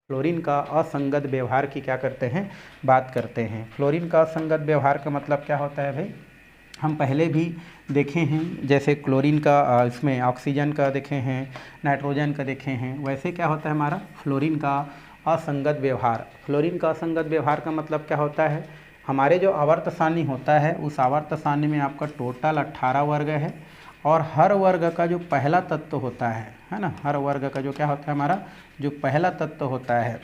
Fluorine का असंगत व्यवहार की क्या करते हैं, बात करते हैं। फ्लोरीन का असंगत व्यवहार का मतलब क्या होता है भाई, हम पहले भी देखे हैं, जैसे क्लोरीन का इसमें ऑक्सीजन का देखे हैं, नाइट्रोजन का देखे हैं, वैसे क्या होता है हमारा फ्लोरीन का असंगत व्यवहार। फ्लोरीन का असंगत व्यवहार का मतलब क्या होता है, हमारे जो आवर्त सारणी होता है उस आवर्त सारणी में आपका टोटल 18 वर्ग है और हर वर्ग का जो पहला तत्व होता है ना, हर वर्ग का जो क्या होता है हमारा जो पहला तत्व होता है,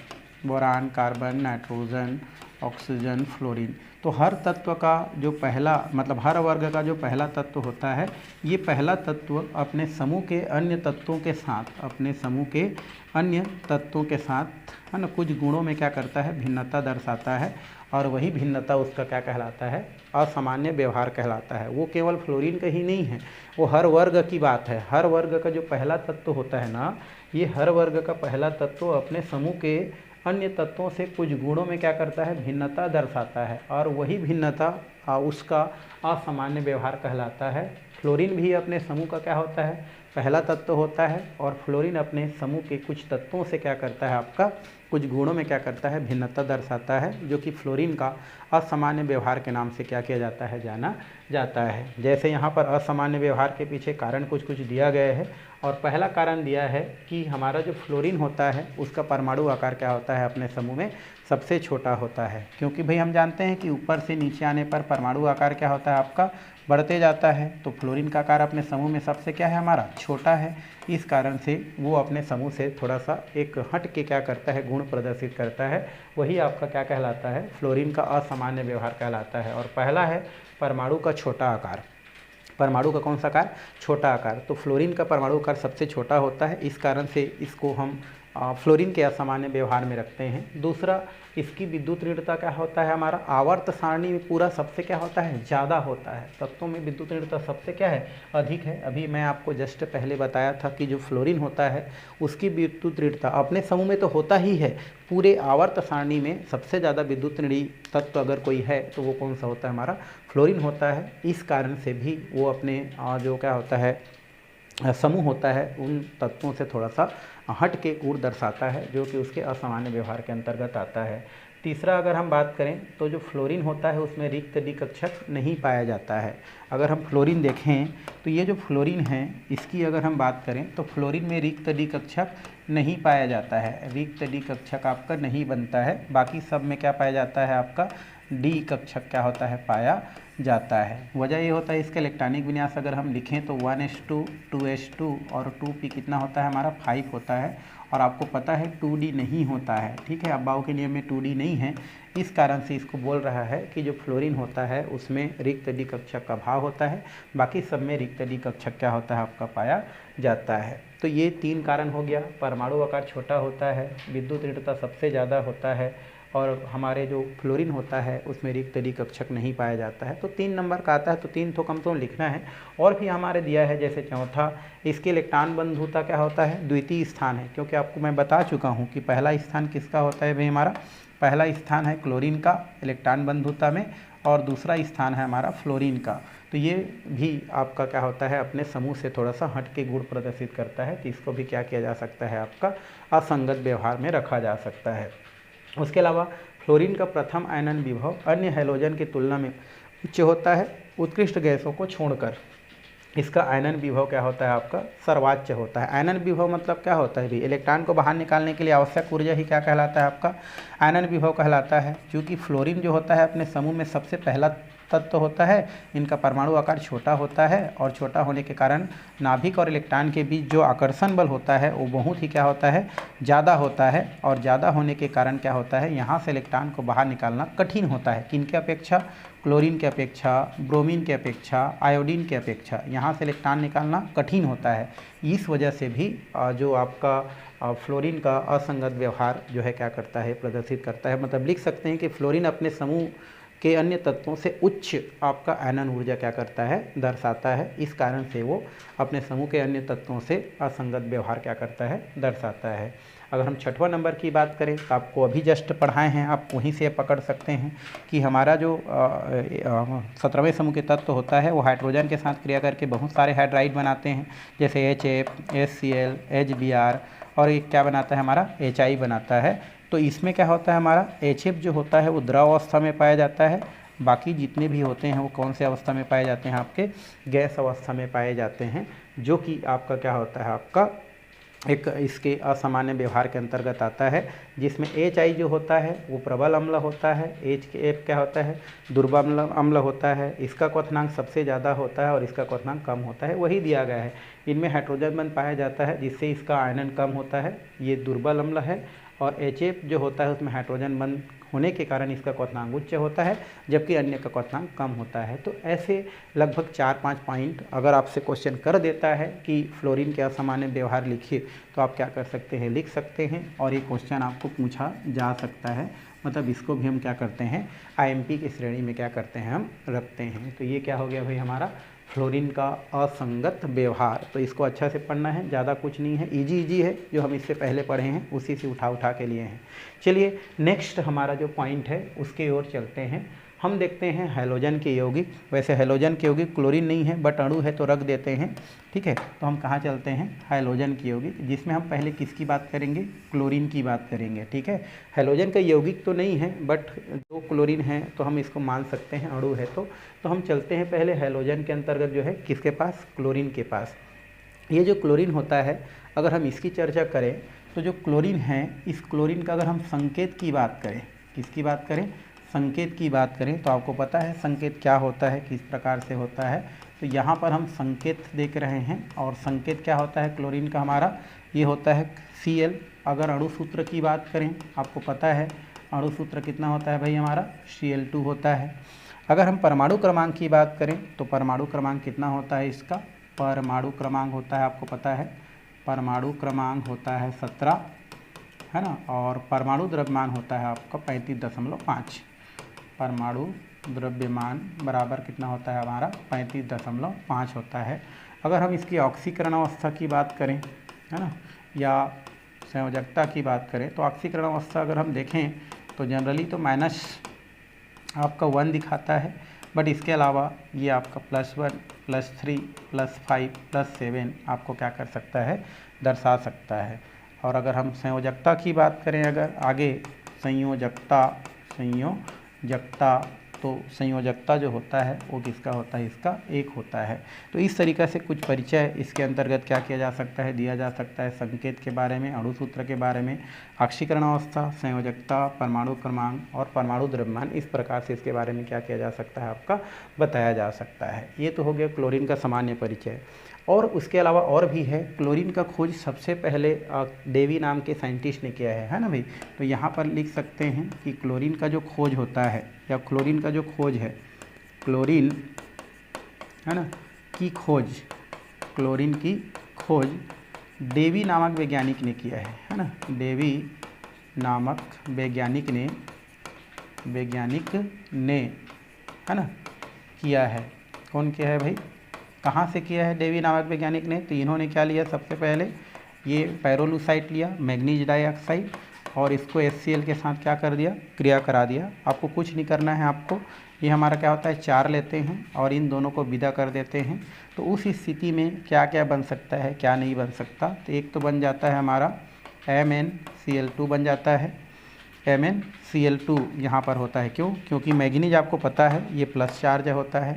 boron, carbon, nitrogen, oxygen, fluorine, तो हर तत्व का जो पहला मतलब हर वर्ग का जो पहला तत्व होता है, ये पहला तत्व अपने समूह के अन्य तत्वों के साथ, अपने समूह के अन्य तत्वों के साथ है ना कुछ गुणों में क्या करता है, भिन्नता दर्शाता है और वही भिन्नता उसका क्या कहलाता है, असामान्य व्यवहार कहलाता है। वो केवल फ्लोरीन का ही नहीं है, वो हर वर्ग की बात है। हर वर्ग का जो पहला तत्व होता है ना, ये हर वर्ग का पहला तत्व अपने समूह के अन्य तत्वों से कुछ गुणों में क्या करता है, भिन्नता दर्शाता है और वही भिन्नता उसका असामान्य व्यवहार कहलाता है। फ्लोरीन भी अपने समूह का क्या होता है, पहला तत्व होता है और फ्लोरीन अपने समूह के कुछ तत्वों से क्या करता है, आपका कुछ गुणों में क्या करता है, भिन्नता दर्शाता है, जो कि फ्लोरीन का असामान्य व्यवहार के नाम से क्या किया जाता है, जाना जाता है। जैसे यहाँ पर असामान्य व्यवहार के पीछे कारण कुछ कुछ दिया गया है और पहला कारण दिया है कि हमारा जो फ्लोरीन होता है उसका परमाणु आकार क्या होता है, अपने समूह में सबसे छोटा होता है। क्योंकि भाई हम जानते हैं कि ऊपर से नीचे आने पर परमाणु आकार क्या होता है, आपका बढ़ते जाता है, तो फ्लोरीन का आकार अपने समूह में सबसे क्या है, हमारा छोटा है। इस कारण से वो अपने समूह से थोड़ा सा एक हट के क्या करता है, गुण प्रदर्शित करता है, वही आपका क्या कहलाता है, फ्लोरीन का असामान्य व्यवहार कहलाता है। और पहला है परमाणु का छोटा आकार। परमाणु का कौन सा आकार, छोटा आकार, तो फ्लोरीन का परमाणु आकार सबसे छोटा होता है, इस कारण से इसको हम फ्लोरीन के असामान्य व्यवहार में रखते हैं। दूसरा, इसकी विद्युत ऋणता क्या होता है, हमारा आवर्त सारणी में पूरा सबसे क्या होता है, ज़्यादा होता है। तत्वों में विद्युत ऋणता सबसे क्या है, अधिक है। अभी मैं आपको जस्ट पहले बताया था कि जो फ्लोरीन होता है उसकी विद्युत ऋणता अपने समूह में तो होता ही है, पूरे आवर्त सारणी में सबसे ज़्यादा विद्युत ऋणी तत्व अगर कोई है तो वो कौन सा होता है, हमारा फ्लोरीन होता है। इस कारण से भी वो अपने जो क्या होता है समूह होता है उन तत्वों से थोड़ा सा हट के गुण दर्शाता है, जो कि उसके असामान्य व्यवहार के अंतर्गत आता है। तीसरा, अगर हम बात करें तो जो फ्लोरीन होता है उसमें रिक्त द्विकक्षक नहीं पाया जाता है। अगर हम फ्लोरीन देखें तो ये जो फ्लोरीन है इसकी अगर हम बात करें तो फ्लोरीन में रिक्त द्विकक्षक नहीं पाया जाता है, रिक्त द्विकक्षक आपका नहीं बनता है। बाकी सब में क्या पाया जाता है, आपका डी कक्षक क्या होता है, पाया जाता है। वजह ये होता है इसका इलेक्ट्रॉनिक विन्यास अगर हम लिखें तो 1s2 2s2 और 2p कितना होता है, हमारा 5 होता है। और आपको पता है 2d नहीं होता है, ठीक है, अब्बाओ के नियम में 2d नहीं है। इस कारण से इसको बोल रहा है कि जो फ्लोरीन होता है उसमें रिक्त द्विकक्षक का भाव होता है, बाकी सब में रिक्त द्विकक्षक क्या होता है, आपका पाया जाता है। तो ये 3 कारण हो गया, परमाणु आकार छोटा होता है, विद्युत ऋणता सबसे ज़्यादा होता है और हमारे जो फ्लोरीन होता है उसमें रिक्त द्विकक्षक नहीं पाया जाता है। तो 3 नंबर का आता है, तो 3 तो कम तो लिखना है। और भी हमारे दिया है, जैसे चौथा, इसके इलेक्ट्रॉन बंधुता क्या होता है, द्वितीय स्थान है। क्योंकि आपको मैं बता चुका हूँ कि पहला स्थान किसका होता है भाई, हमारा पहला स्थान है क्लोरीन का इलेक्ट्रॉन बंधुता में और दूसरा स्थान है हमारा फ्लोरीन का। तो ये भी आपका क्या होता है, अपने समूह से थोड़ा सा हट के गुण प्रदर्शित करता है, तो इसको भी क्या किया जा सकता है, आपका असंगत व्यवहार में रखा जा सकता है। उसके अलावा फ्लोरीन का प्रथम आयनन विभव अन्य हैलोजन की तुलना में उच्च होता है, उत्कृष्ट गैसों को छोड़कर इसका आयनन विभव क्या होता है, आपका सर्वोच्च होता है। आयनन विभव मतलब क्या होता है भी, इलेक्ट्रॉन को बाहर निकालने के लिए आवश्यक ऊर्जा ही क्या कहलाता है, आपका आयनन विभव कहलाता है। क्योंकि फ्लोरीन जो होता है अपने समूह में सबसे पहला तत्व होता है, इनका परमाणु आकार छोटा होता है और छोटा होने के कारण नाभिक और इलेक्ट्रॉन के बीच जो आकर्षण बल होता है वो बहुत ही क्या होता है, ज़्यादा होता है। और ज़्यादा होने के कारण क्या होता है, यहाँ से इलेक्ट्रॉन को बाहर निकालना कठिन होता है। किनके अपेक्षा, क्लोरीन के अपेक्षा, ब्रोमीन के अपेक्षा, आयोडीन के अपेक्षा यहाँ से इलेक्ट्रॉन निकालना कठिन होता है। इस वजह से भी जो आपका फ्लोरीन का असंगत व्यवहार जो है क्या करता है, प्रदर्शित करता है। मतलब लिख सकते हैं कि फ्लोरीन अपने समूह के अन्य तत्वों से उच्च आपका आयनन ऊर्जा क्या करता है, दर्शाता है। इस कारण से वो अपने समूह के अन्य तत्वों से असंगत व्यवहार क्या करता है, दर्शाता है। अगर हम 6वां नंबर की बात करें तो आपको अभी जस्ट पढ़ाए हैं, आप वहीं से पकड़ सकते हैं कि हमारा जो 17वें समूह के तत्व होता है वो हाइड्रोजन के साथ क्रिया करके बहुत सारे हाइड्राइड बनाते हैं, जैसे HF, HCl, HBr, और एक क्या बनाता है हमारा HI बनाता है। तो इसमें क्या होता है हमारा HF जो होता है वो द्रव अवस्था में पाया जाता है, बाकी जितने भी होते हैं वो कौन से अवस्था में पाए जाते हैं, आपके गैस अवस्था में पाए जाते हैं, जो कि आपका क्या होता है आपका एक इसके असामान्य व्यवहार के अंतर्गत आता है, जिसमें HI जो होता है वो प्रबल अम्ल होता है, HF क्या होता है दुर्बल अम्ल होता है, इसका क्वथनांक सबसे ज़्यादा होता है और इसका क्वथनांक कम होता है, वही दिया गया है। इनमें हाइड्रोजन बंध पाया जाता है जिससे इसका आयनन कम होता है, ये दुर्बल अम्ल है, और HF जो होता है उसमें हाइड्रोजन बंध होने के कारण इसका क्वथनांक उच्च होता है, जबकि अन्य का क्वथनांक कम होता है। तो ऐसे लगभग 4-5 पॉइंट अगर आपसे क्वेश्चन कर देता है कि फ्लोरीन के असामान्य व्यवहार लिखिए, तो आप क्या कर सकते हैं, लिख सकते हैं, और ये क्वेश्चन आपको पूछा जा सकता है। मतलब इसको भी हम क्या करते हैं IMP की श्रेणी में क्या करते हैं हम रखते हैं। तो ये क्या हो गया भाई हमारा फ्लोरीन का असंगत व्यवहार। तो इसको अच्छा से पढ़ना है, ज़्यादा कुछ नहीं है, इजी है, जो हम इससे पहले पढ़े हैं उसी से उठा के लिए हैं। चलिए नेक्स्ट हमारा जो पॉइंट है उसके ओर चलते हैं। हम देखते हैं हैलोजन के यौगिक। वैसे हैलोजन के यौगिक क्लोरीन नहीं है बट अणु है तो रख देते हैं, ठीक है। तो हम कहाँ चलते हैं हैलोजन के यौगिक, जिसमें हम पहले किसकी बात करेंगे, क्लोरीन की बात करेंगे, ठीक है। हैलोजन का यौगिक तो नहीं है बट जो क्लोरीन है तो हम इसको मान सकते हैं अणु है। तो हम चलते हैं पहले हैलोजन के अंतर्गत जो है किसके पास, क्लोरीन के पास। ये जो क्लोरीन होता है अगर हम इसकी चर्चा करें तो जो क्लोरीन है, इस क्लोरीन का अगर हम संकेत की बात करें, किसकी बात करें, संकेत की बात करें, तो आपको पता है संकेत क्या होता है, किस प्रकार से होता है। तो यहाँ पर हम संकेत देख रहे हैं, और संकेत क्या होता है क्लोरीन का हमारा, ये होता है Cl। अगर अणु सूत्र की बात करें, आपको पता है अणु सूत्र कितना होता है भाई हमारा Cl2 होता है। अगर हम परमाणु क्रमांक की बात करें तो परमाणु क्रमांक कितना होता है इसका, परमाणु क्रमांक होता है आपको पता है, परमाणु क्रमांक होता है 17, है ना, और परमाणु द्रव्यमान होता है आपका 35.5। परमाणु द्रव्यमान बराबर कितना होता है हमारा 35.5 होता है। अगर हम इसकी ऑक्सीकरण अवस्था की बात करें, है ना, या संयोजकता की बात करें, तो ऑक्सीकरण अवस्था अगर हम देखें तो जनरली तो माइनस आपका 1 दिखाता है, बट इसके अलावा ये आपका +1, +3, +5, +7 आपको क्या कर सकता है, दर्शा सकता है। और अगर हम संयोजकता की बात करें, अगर आगे संयोजकता तो संयोजकता जो होता है वो किसका होता है, इसका 1 होता है। तो इस तरीक़े से कुछ परिचय इसके अंतर्गत क्या किया जा सकता है, दिया जा सकता है, संकेत के बारे में, अणु सूत्र के बारे में, ऑक्सीकरण अवस्था, संयोजकता, परमाणु क्रमांक और परमाणु द्रव्यमान, इस प्रकार से इसके बारे में क्या किया जा सकता है, आपका बताया जा सकता है। ये तो हो गया क्लोरीन का सामान्य परिचय। और उसके अलावा और भी है, क्लोरीन का खोज सबसे पहले डेवी नाम के साइंटिस्ट ने किया है ना भाई। तो यहाँ पर लिख सकते हैं कि क्लोरीन का जो खोज होता है, या क्लोरीन का जो खोज है, क्लोरीन है ना की खोज, क्लोरीन की खोज डेवी नामक वैज्ञानिक ने किया है ना, डेवी नामक वैज्ञानिक ने है ना किया है। कौन किया है भाई, कहाँ से किया है डेवी नामक वैज्ञानिक ने, तो इन्होंने क्या लिया, सबसे पहले ये पैरोलूसाइट लिया, मैग्नीज डाइऑक्साइड, और इसको HCl के साथ क्या कर दिया, क्रिया करा दिया। आपको कुछ नहीं करना है, आपको ये हमारा क्या होता है 4 लेते हैं और इन दोनों को विदा कर देते हैं। तो उस स्थिति में क्या क्या बन सकता है, क्या नहीं बन सकता, तो एक तो बन जाता है हमारा MnCl2 बन जाता है। MnCl2 यहाँ पर होता है, क्योंकि मैग्नीज आपको पता है ये प्लस चार्ज होता है,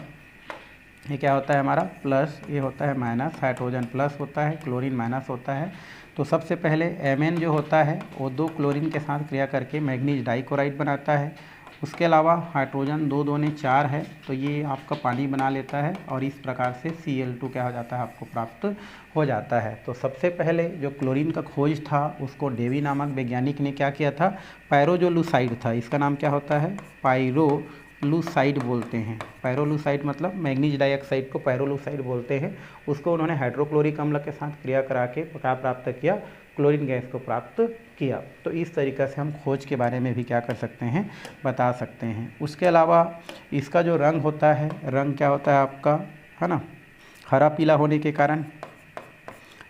ये क्या होता है हमारा प्लस, ये होता है माइनस, हाइड्रोजन प्लस होता है, क्लोरीन माइनस होता है। तो सबसे पहले Mn जो होता है वो 2 क्लोरीन के साथ क्रिया करके मैग्नीज डाइक्लोराइड बनाता है। उसके अलावा हाइड्रोजन 2 दूने 4 है, तो ये आपका पानी बना लेता है, और इस प्रकार से Cl2 क्या हो जाता है, आपको प्राप्त हो जाता है। तो सबसे पहले जो क्लोरीन का खोज था उसको डेवी नामक वैज्ञानिक ने क्या किया था, पैरोलूसाइड था, इसका नाम क्या होता है, पैरोलूसाइड बोलते हैं। पैरोलूसाइड मतलब मैग्नीज डाइऑक्साइड को पैरोलूसाइड बोलते हैं। उसको उन्होंने हाइड्रोक्लोरिक अम्ल के साथ क्रिया करा के क्या प्राप्त किया, क्लोरीन गैस को प्राप्त किया। तो इस तरीक़े से हम खोज के बारे में भी क्या कर सकते हैं, बता सकते हैं। उसके अलावा इसका जो रंग होता है, रंग क्या होता है आपका, है ना, हरा पीला होने के कारण,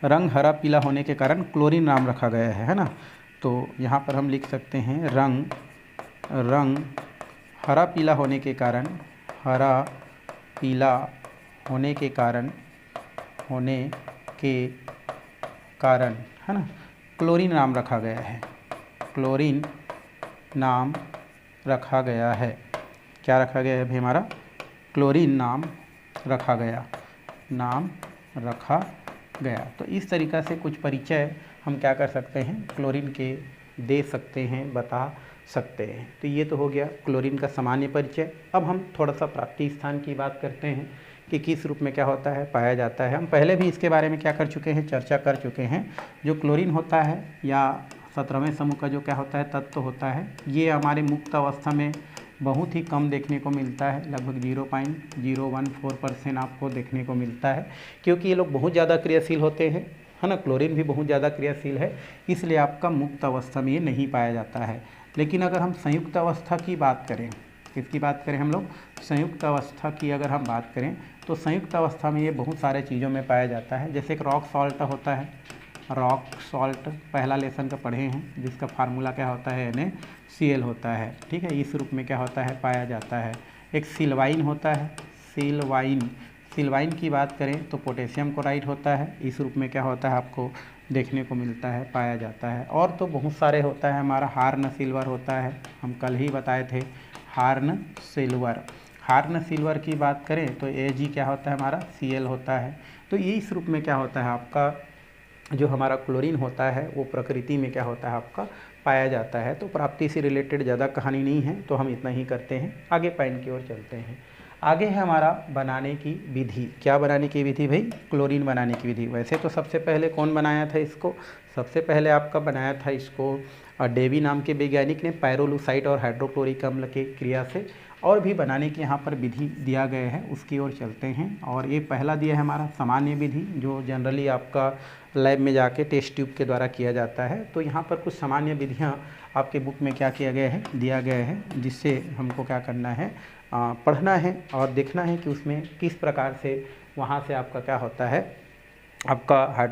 रंग हरा पीला होने के कारण क्लोरीन नाम रखा गया है ना। तो यहाँ पर हम लिख सकते हैं रंग हरा पीला होने के कारण, हरा पीला होने के कारण है ना, क्लोरीन नाम रखा गया है। क्लोरीन नाम रखा गया है। क्या रखा गया है भाई हमारा? क्लोरीन नाम रखा गया। तो इस तरीक़ा से कुछ परिचय हम क्या कर सकते हैं, क्लोरीन के दे सकते हैं, बता सकते हैं। तो ये तो हो गया क्लोरीन का सामान्य परिचय। अब हम थोड़ा सा प्राप्ति स्थान की बात करते हैं कि किस रूप में क्या होता है, पाया जाता है। हम पहले भी इसके बारे में क्या कर चुके हैं, चर्चा कर चुके हैं। जो क्लोरीन होता है या 17वें समूह का जो क्या होता है, तत्व होता है, ये हमारे मुक्त अवस्था में बहुत ही कम देखने को मिलता है। लगभग 0.014% आपको देखने को मिलता है, क्योंकि ये लोग बहुत ज़्यादा क्रियाशील होते हैं, है ना। क्लोरीन भी बहुत ज़्यादा क्रियाशील है, इसलिए आपका मुक्त अवस्था में ये नहीं पाया जाता है। लेकिन अगर हम संयुक्त अवस्था की बात करें, किसकी बात करें हम लोग, संयुक्त अवस्था की अगर हम बात करें, तो संयुक्त अवस्था में ये बहुत सारे चीज़ों में पाया जाता है। जैसे एक रॉक सॉल्ट होता है, रॉक सॉल्ट पहला लेसन का पढ़े हैं, जिसका फार्मूला क्या होता है, NaCl होता है, ठीक है। इस रूप में क्या होता है, पाया जाता है। एक सिल्वाइन होता है, सिल्वाइन की बात करें तो पोटेशियम क्लोराइड होता है। इस रूप में क्या होता है, आपको देखने को मिलता है, पाया जाता है। और तो बहुत सारे होता है। हमारा हार्न सिल्वर होता है, हम कल ही बताए थे, हार्न सिल्वर की बात करें तो Ag क्या होता है हमारा, Cl होता है। तो ये इस रूप में क्या होता है, आपका जो हमारा क्लोरीन होता है वो प्रकृति में क्या होता है, आपका पाया जाता है। तो प्राप्ति से रिलेटेड ज़्यादा कहानी नहीं है, तो हम इतना ही करते हैं। आगे पॉइंट की ओर चलते हैं। आगे है हमारा बनाने की विधि। क्या बनाने की विधि भाई, क्लोरीन बनाने की विधि। वैसे तो सबसे पहले कौन बनाया था इसको, सबसे पहले आपका बनाया था इसको डेवी नाम के वैज्ञानिक ने, पायरोलुसाइड और हाइड्रोक्लोरिक अम्ल के क्रिया से। और भी बनाने की यहाँ पर विधि दिया गया है, उसकी ओर चलते हैं। और ये पहला दिया है हमारा सामान्य विधि, जो जनरली आपका लैब में जाके टेस्ट ट्यूब के द्वारा किया जाता है। तो यहाँ पर कुछ सामान्य विधियाँ आपके बुक में क्या किया गया है, दिया गया है, जिससे हमको क्या करना है, पढ़ना है और देखना है कि उसमें किस प्रकार से वहाँ से आपका क्या होता है, आपका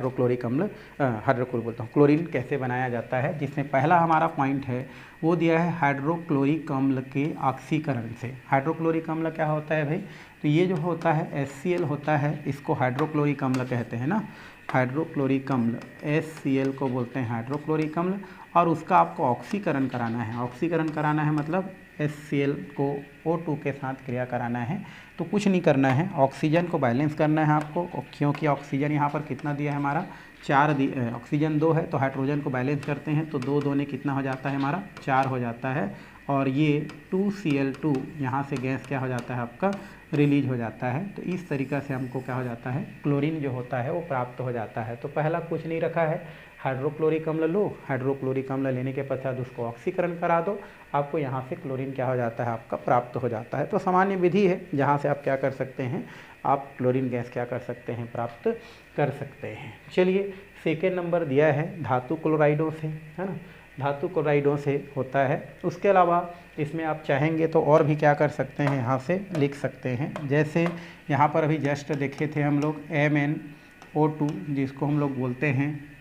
क्लोरीन कैसे बनाया जाता है। जिसमें पहला हमारा पॉइंट है वो दिया है हाइड्रोक्लोरिक अम्ल के ऑक्सीकरण से। हाइड्रोक्लोरिक अम्ल क्या होता है भाई, तो ये जो होता है HCl होता है, इसको हाइड्रोक्लोरिक अम्ल कहते हैं ना। हाइड्रोक्लोरिक अम्ल HCl को बोलते हैं हाइड्रोक्लोरिक अम्ल। और उसका आपको ऑक्सीकरण कराना है। ऑक्सीकरण कराना है मतलब HCl को O2 के साथ क्रिया कराना है। तो कुछ नहीं करना है, ऑक्सीजन को बैलेंस करना है आपको, क्योंकि ऑक्सीजन यहाँ पर कितना दिया है हमारा, 4 ऑक्सीजन 2 है, तो हाइड्रोजन को बैलेंस करते हैं तो 2 2 ने कितना हो जाता है हमारा, 4 हो जाता है। और ये 2Cl2 यहाँ से गैस क्या हो जाता है आपका, रिलीज हो जाता है। तो इस तरीक़ा से हमको क्या हो जाता है, क्लोरीन जो होता है वो प्राप्त हो जाता है। तो पहला कुछ नहीं रखा है, हाइड्रोक्लोरिक अम्ल लो, हाइड्रोक्लोरिक अम्ल लेने के पश्चात उसको ऑक्सीकरण करा दो, आपको यहाँ से क्लोरीन क्या हो जाता है, आपका प्राप्त हो जाता है। तो सामान्य विधि है जहाँ से आप क्या कर सकते हैं, आप क्लोरीन गैस क्या कर सकते हैं, प्राप्त कर सकते हैं। चलिए सेकेंड नंबर दिया है धातु क्लोराइडों से, है ना, धातु क्लोराइडों से होता है। उसके अलावा इसमें आप चाहेंगे तो और भी क्या कर सकते हैं, यहाँ से लिख सकते हैं। जैसे यहाँ पर अभी जस्ट देखे थे हम लोग MnO2, जिसको हम लोग बोलते हैं,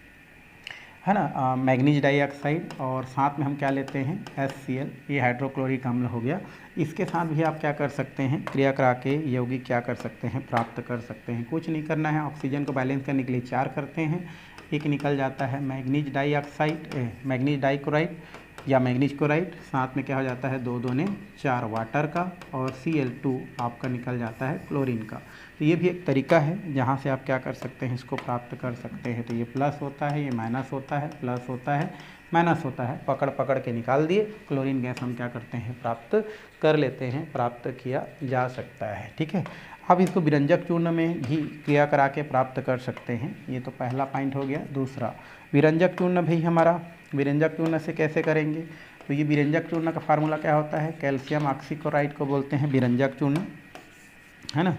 है ना, मैग्नीज डाइऑक्साइड, और साथ में हम क्या लेते हैं, HCl, ये हाइड्रोक्लोरिक अम्ल हो गया। इसके साथ भी आप क्या कर सकते हैं, क्रिया करा के यौगिक क्या कर सकते हैं, प्राप्त कर सकते हैं। कुछ नहीं करना है, ऑक्सीजन को बैलेंस करने के लिए 4 करते हैं, एक निकल जाता है मैग्नीज डाइक्लोराइड या मैग्नीज क्लोराइड, साथ में क्या हो जाता है 2 2 4 वाटर का, और Cl2 आपका निकल जाता है क्लोरीन का। तो ये भी एक तरीका है जहाँ से आप क्या कर सकते हैं, इसको प्राप्त कर सकते हैं। तो ये प्लस होता है, ये माइनस होता है, प्लस होता है, माइनस होता है, पकड़ पकड़ के निकाल दिए, क्लोरीन गैस हम क्या करते हैं, प्राप्त कर लेते हैं, प्राप्त किया जा सकता है। ठीक है, अब इसको विरंजक चूर्ण में भी क्रिया करा के प्राप्त कर सकते हैं। ये तो पहला पॉइंट हो गया। दूसरा, विरंजक चूर्ण भी हमारा, विरंजक चूर्ण से कैसे करेंगे, तो ये विरंजक चूर्ण का फार्मूला क्या होता है, कैल्शियम ऑक्सीक्लोराइड को बोलते हैं विरंजक चूर्ण, है ना।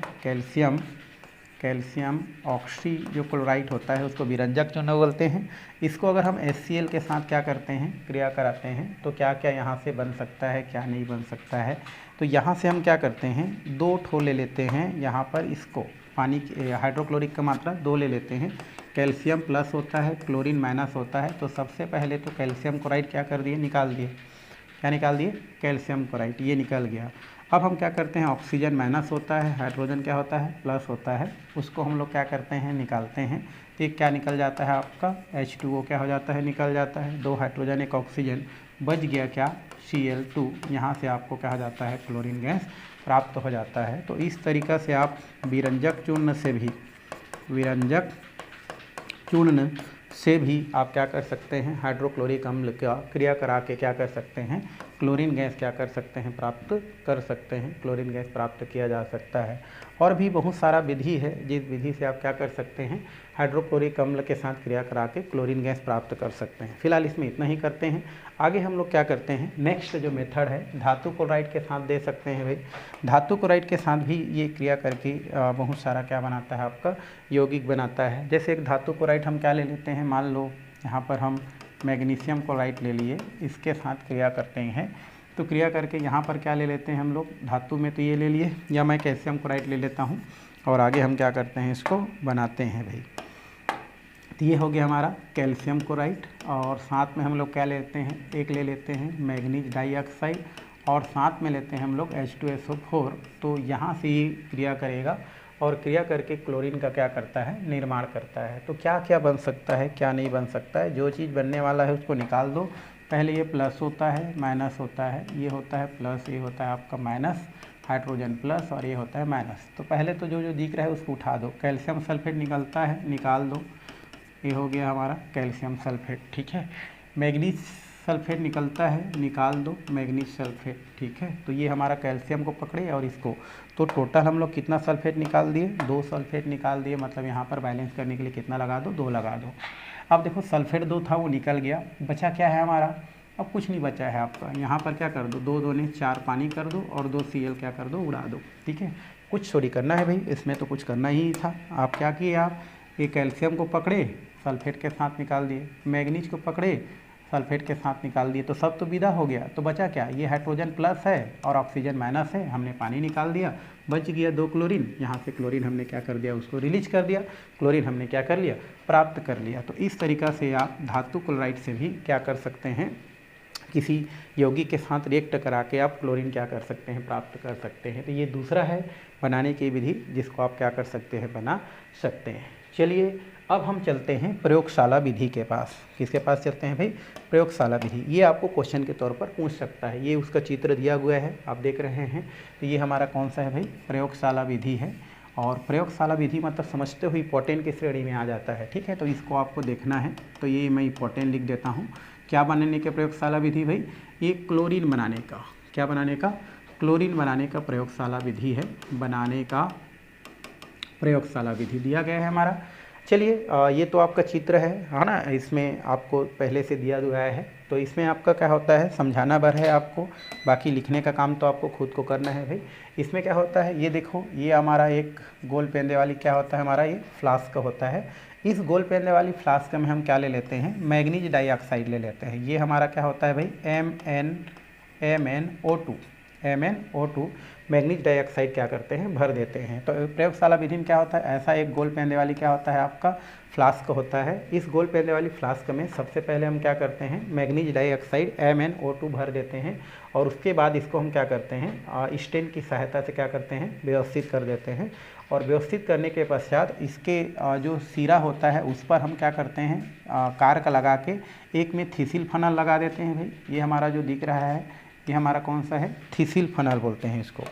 कैल्शियम ऑक्सी जो क्लोराइड होता है उसको विरंजक चूर्ण बोलते हैं। इसको अगर हम HCl के साथ क्या करते हैं, क्रिया कराते हैं, तो क्या क्या यहाँ से बन सकता है, क्या नहीं बन सकता है। तो यहाँ से हम क्या करते हैं, 2 ठो ले लेते हैं, यहाँ पर इसको पानी हाइड्रोक्लोरिक का मात्रा 2 ले लेते हैं, कैल्शियम प्लस होता है, क्लोरीन माइनस होता है। तो सबसे पहले तो कैल्शियम क्लोराइड क्या कर दिए, निकाल दिए। क्या निकाल दिए, कैल्शियम क्लोराइड, ये निकल गया। अब हम क्या करते हैं, ऑक्सीजन माइनस होता है, हाइड्रोजन क्या होता है, प्लस होता है, उसको हम लोग क्या करते हैं, निकालते हैं। तो ये क्या निकल जाता है आपका, H2O क्या हो जाता है, निकल जाता है। 2 हाइड्रोजन 1 ऑक्सीजन, बच गया क्या, Cl2। यहाँ से आपको कहा जाता है क्लोरीन गैस प्राप्त हो जाता है। तो इस तरीक़ा से आप विरंजक चूर्ण से भी, विरंजक चूर्ण से भी आप क्या कर सकते हैं, हाइड्रोक्लोरिक अम्ल का क्रिया करा के क्या कर सकते हैं, क्लोरीन गैस क्या कर सकते हैं, प्राप्त कर सकते हैं, क्लोरीन गैस प्राप्त किया जा सकता है। और भी बहुत सारा विधि है जिस विधि से आप क्या कर सकते हैं, हाइड्रोक्लोरिक अम्ल के साथ क्रिया करा के क्लोरीन गैस प्राप्त कर सकते हैं। फिलहाल इसमें इतना ही करते हैं। आगे हम लोग क्या करते हैं, नेक्स्ट जो मेथड है धातु क्लोराइड के साथ दे सकते हैं भाई। धातु क्लोराइड के साथ भी ये क्रिया करके बहुत सारा क्या बनाता है, आपका यौगिक बनाता है। जैसे एक धातु क्लोराइड हम क्या ले लेते हैं, मान लो यहाँ पर हम मैग्नीशियम क्लोराइड ले लिए, इसके साथ क्रिया करते हैं। तो क्रिया करके यहाँ पर क्या ले लेते हैं हम लोग, धातु में तो ये ले लिए, या मैं कैल्शियम क्लोराइड ले लेता हूँ और आगे हम क्या करते हैं, इसको बनाते हैं भाई। तो ये हो गया हमारा कैल्शियम क्लोराइड, और साथ में हम लोग क्या लेते हैं, एक ले लेते हैं मैग्नीज डाइऑक्साइड, और साथ में लेते हैं हम लोग H2SO4। तो यहाँ से ये क्रिया करेगा और क्रिया करके क्लोरीन का क्या करता है, निर्माण करता है। तो क्या क्या बन सकता है, क्या नहीं बन सकता है, जो चीज़ बनने वाला है उसको निकाल दो। पहले ये प्लस होता है, माइनस होता है, ये होता है प्लस, ये होता है आपका माइनस, हाइड्रोजन प्लस, और ये होता है माइनस। तो पहले तो जो जो दिख रहा है उसको उठा दो। कैल्शियम सल्फेट निकलता है, निकाल दो, ये हो गया हमारा कैल्शियम सल्फेट, ठीक है। मैग्नीज सल्फेट निकलता है, निकाल दो, मैग्नीज सल्फेट, ठीक है। तो ये हमारा कैल्शियम को पकड़े और इसको, तो टोटल हम लोग कितना सल्फेट निकाल दिए, 2 सल्फेट निकाल दिए। मतलब यहाँ पर बैलेंस करने के लिए कितना लगा दो, 2 लगा दो। अब देखो सल्फेट 2 था, वो निकल गया, बचा क्या है हमारा, अब कुछ नहीं बचा है आपका। यहाँ पर क्या कर दो, 2 दूनी 4 पानी कर दो और 2 Cl क्या कर दो, उड़ा दो, ठीक है। कुछ थोड़ी करना है भाई, इसमें तो कुछ करना ही था। आप क्या किए, आप ये कैल्शियम को पकड़े, सल्फेट के साथ निकाल दिए, मैग्नीज को पकड़े, सल्फेट के साथ निकाल दिए, तो सब तो विदा हो गया। तो बचा क्या, ये हाइड्रोजन प्लस है और ऑक्सीजन माइनस है, हमने पानी निकाल दिया, बच गया 2 क्लोरीन। यहाँ से क्लोरीन हमने क्या कर दिया, उसको रिलीज कर दिया, क्लोरीन हमने क्या कर लिया, प्राप्त कर लिया। तो इस तरीक़ा से आप धातु क्लोराइड से भी क्या कर सकते हैं, किसी यौगिक के साथ रिएक्ट करा के आप क्लोरीन क्या कर सकते हैं, प्राप्त कर सकते हैं। तो ये दूसरा है बनाने की विधि, जिसको आप क्या कर सकते हैं, बना सकते हैं। चलिए अब हम चलते हैं प्रयोगशाला विधि के पास। किसके पास चलते हैं भाई, प्रयोगशाला विधि। ये आपको क्वेश्चन के तौर पर पूछ सकता है, ये उसका चित्र दिया हुआ है, आप देख रहे हैं। तो ये हमारा कौन सा है भाई, प्रयोगशाला विधि है। और प्रयोगशाला विधि मतलब समझते हुए इम्पोर्टेंट की श्रेणी में आ जाता है, ठीक है। तो इसको आपको देखना है, तो ये मैं इम्पोर्टेंट लिख देता हूँ। क्या बनाने के प्रयोगशाला विधि भाई, ये क्लोरीन बनाने का, क्या बनाने का, क्लोरीन बनाने का प्रयोगशाला विधि है, बनाने का प्रयोगशाला विधि दिया गया है हमारा। चलिए ये तो आपका चित्र है ना, इसमें आपको पहले से दिया हुआ है। तो इसमें आपका क्या होता है, समझाना भर है आपको, बाकी लिखने का काम तो आपको खुद को करना है भाई। इसमें क्या होता है, ये देखो, ये हमारा एक गोल पेंदे वाली क्या होता है हमारा, ये फ्लास्क होता है। इस गोल पेंदे वाली फ्लास्क में हम क्या ले लेते हैं, मैग्नीज डाइऑक्साइड ले लेते हैं। ये हमारा क्या होता है भाई, MnO2 मैग्नीज डाइऑक्साइड क्या करते हैं, भर देते हैं। तो प्रयोगशाला विधि में क्या होता है, ऐसा एक गोल पेंदे वाली क्या होता है आपका फ्लास्क होता है। इस गोल पेंदे वाली फ्लास्क में सबसे पहले हम क्या करते हैं, मैग्नीज डाइऑक्साइड MnO2 भर देते हैं, और उसके बाद इसको हम क्या करते हैं, स्टेन की सहायता से क्या करते हैं, व्यवस्थित कर देते हैं। और व्यवस्थित करने के पश्चात इसके जो सिरा होता है उस पर हम क्या करते हैं, कार्क लगा के एक में थिसिल फनल लगा देते हैं भाई। ये हमारा जो दिख रहा है, ये हमारा कौन सा है, थिसिल फनल बोलते हैं इसको।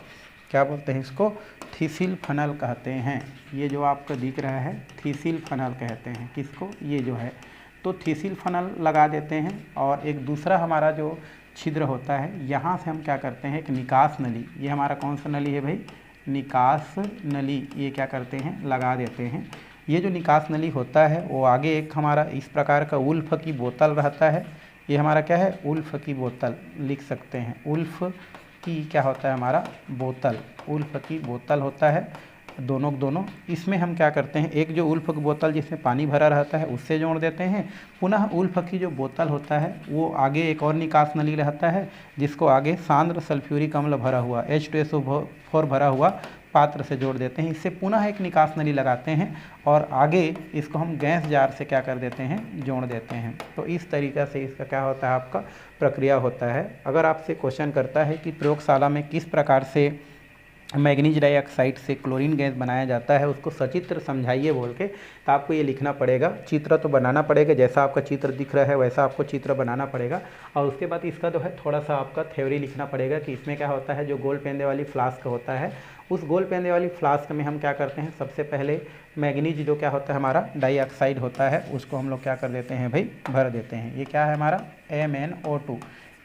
क्या बोलते हैं इसको, थिसिल फनल कहते हैं। ये जो आपका दिख रहा है थिसिल फनल कहते हैं किसको, ये जो है। तो थिसिल फनल लगा देते हैं, और एक दूसरा हमारा जो छिद्र होता है, यहाँ से हम क्या करते हैं, एक निकास नली, ये हमारा कौन सा नली है भाई, निकास नली, ये क्या करते हैं, लगा देते हैं। ये जो निकास नली होता है वो आगे एक हमारा इस प्रकार का उल्फ की बोतल रहता है। ये हमारा क्या है, उल्फ की बोतल लिख सकते हैं, उल्फ की क्या होता है हमारा, बोतल, उल्फ की बोतल होता है। दोनों इसमें हम क्या करते हैं, एक जो उल्फ की बोतल जिसमें पानी भरा रहता है उससे जोड़ देते हैं। पुनः उल्फ की जो बोतल होता है वो आगे एक और निकास नली रहता है जिसको आगे सांद्र सल्फ्यूरिक अम्ल भरा हुआ H2SO4 भरा हुआ पात्र से जोड़ देते हैं। इससे पुनः एक निकास नली लगाते हैं और आगे इसको हम गैस जार से क्या कर देते हैं, जोड़ देते हैं। तो इस तरीक़ा से इसका क्या होता है, आपका प्रक्रिया होता है। अगर आपसे क्वेश्चन करता है कि प्रयोगशाला में किस प्रकार से मैग्नीज डाइऑक्साइड से क्लोरीन गैस बनाया जाता है, उसको सचित्र समझाइए बोल के, तो आपको ये लिखना पड़ेगा। चित्र तो बनाना पड़ेगा, जैसा आपका चित्र दिख रहा है वैसा आपको चित्र बनाना पड़ेगा। और उसके बाद इसका जो है थोड़ा सा आपका थ्योरी लिखना पड़ेगा कि इसमें क्या होता है, जो गोल पेंदे वाली फ्लास्क होता है उस गोल पेंदे वाली फ्लास्क में हम क्या करते हैं, सबसे पहले मैग्नीज जो क्या होता है हमारा डाइऑक्साइड होता है उसको हम लोग क्या कर देते हैं भाई, भर देते हैं। ये क्या है हमारा MnO2,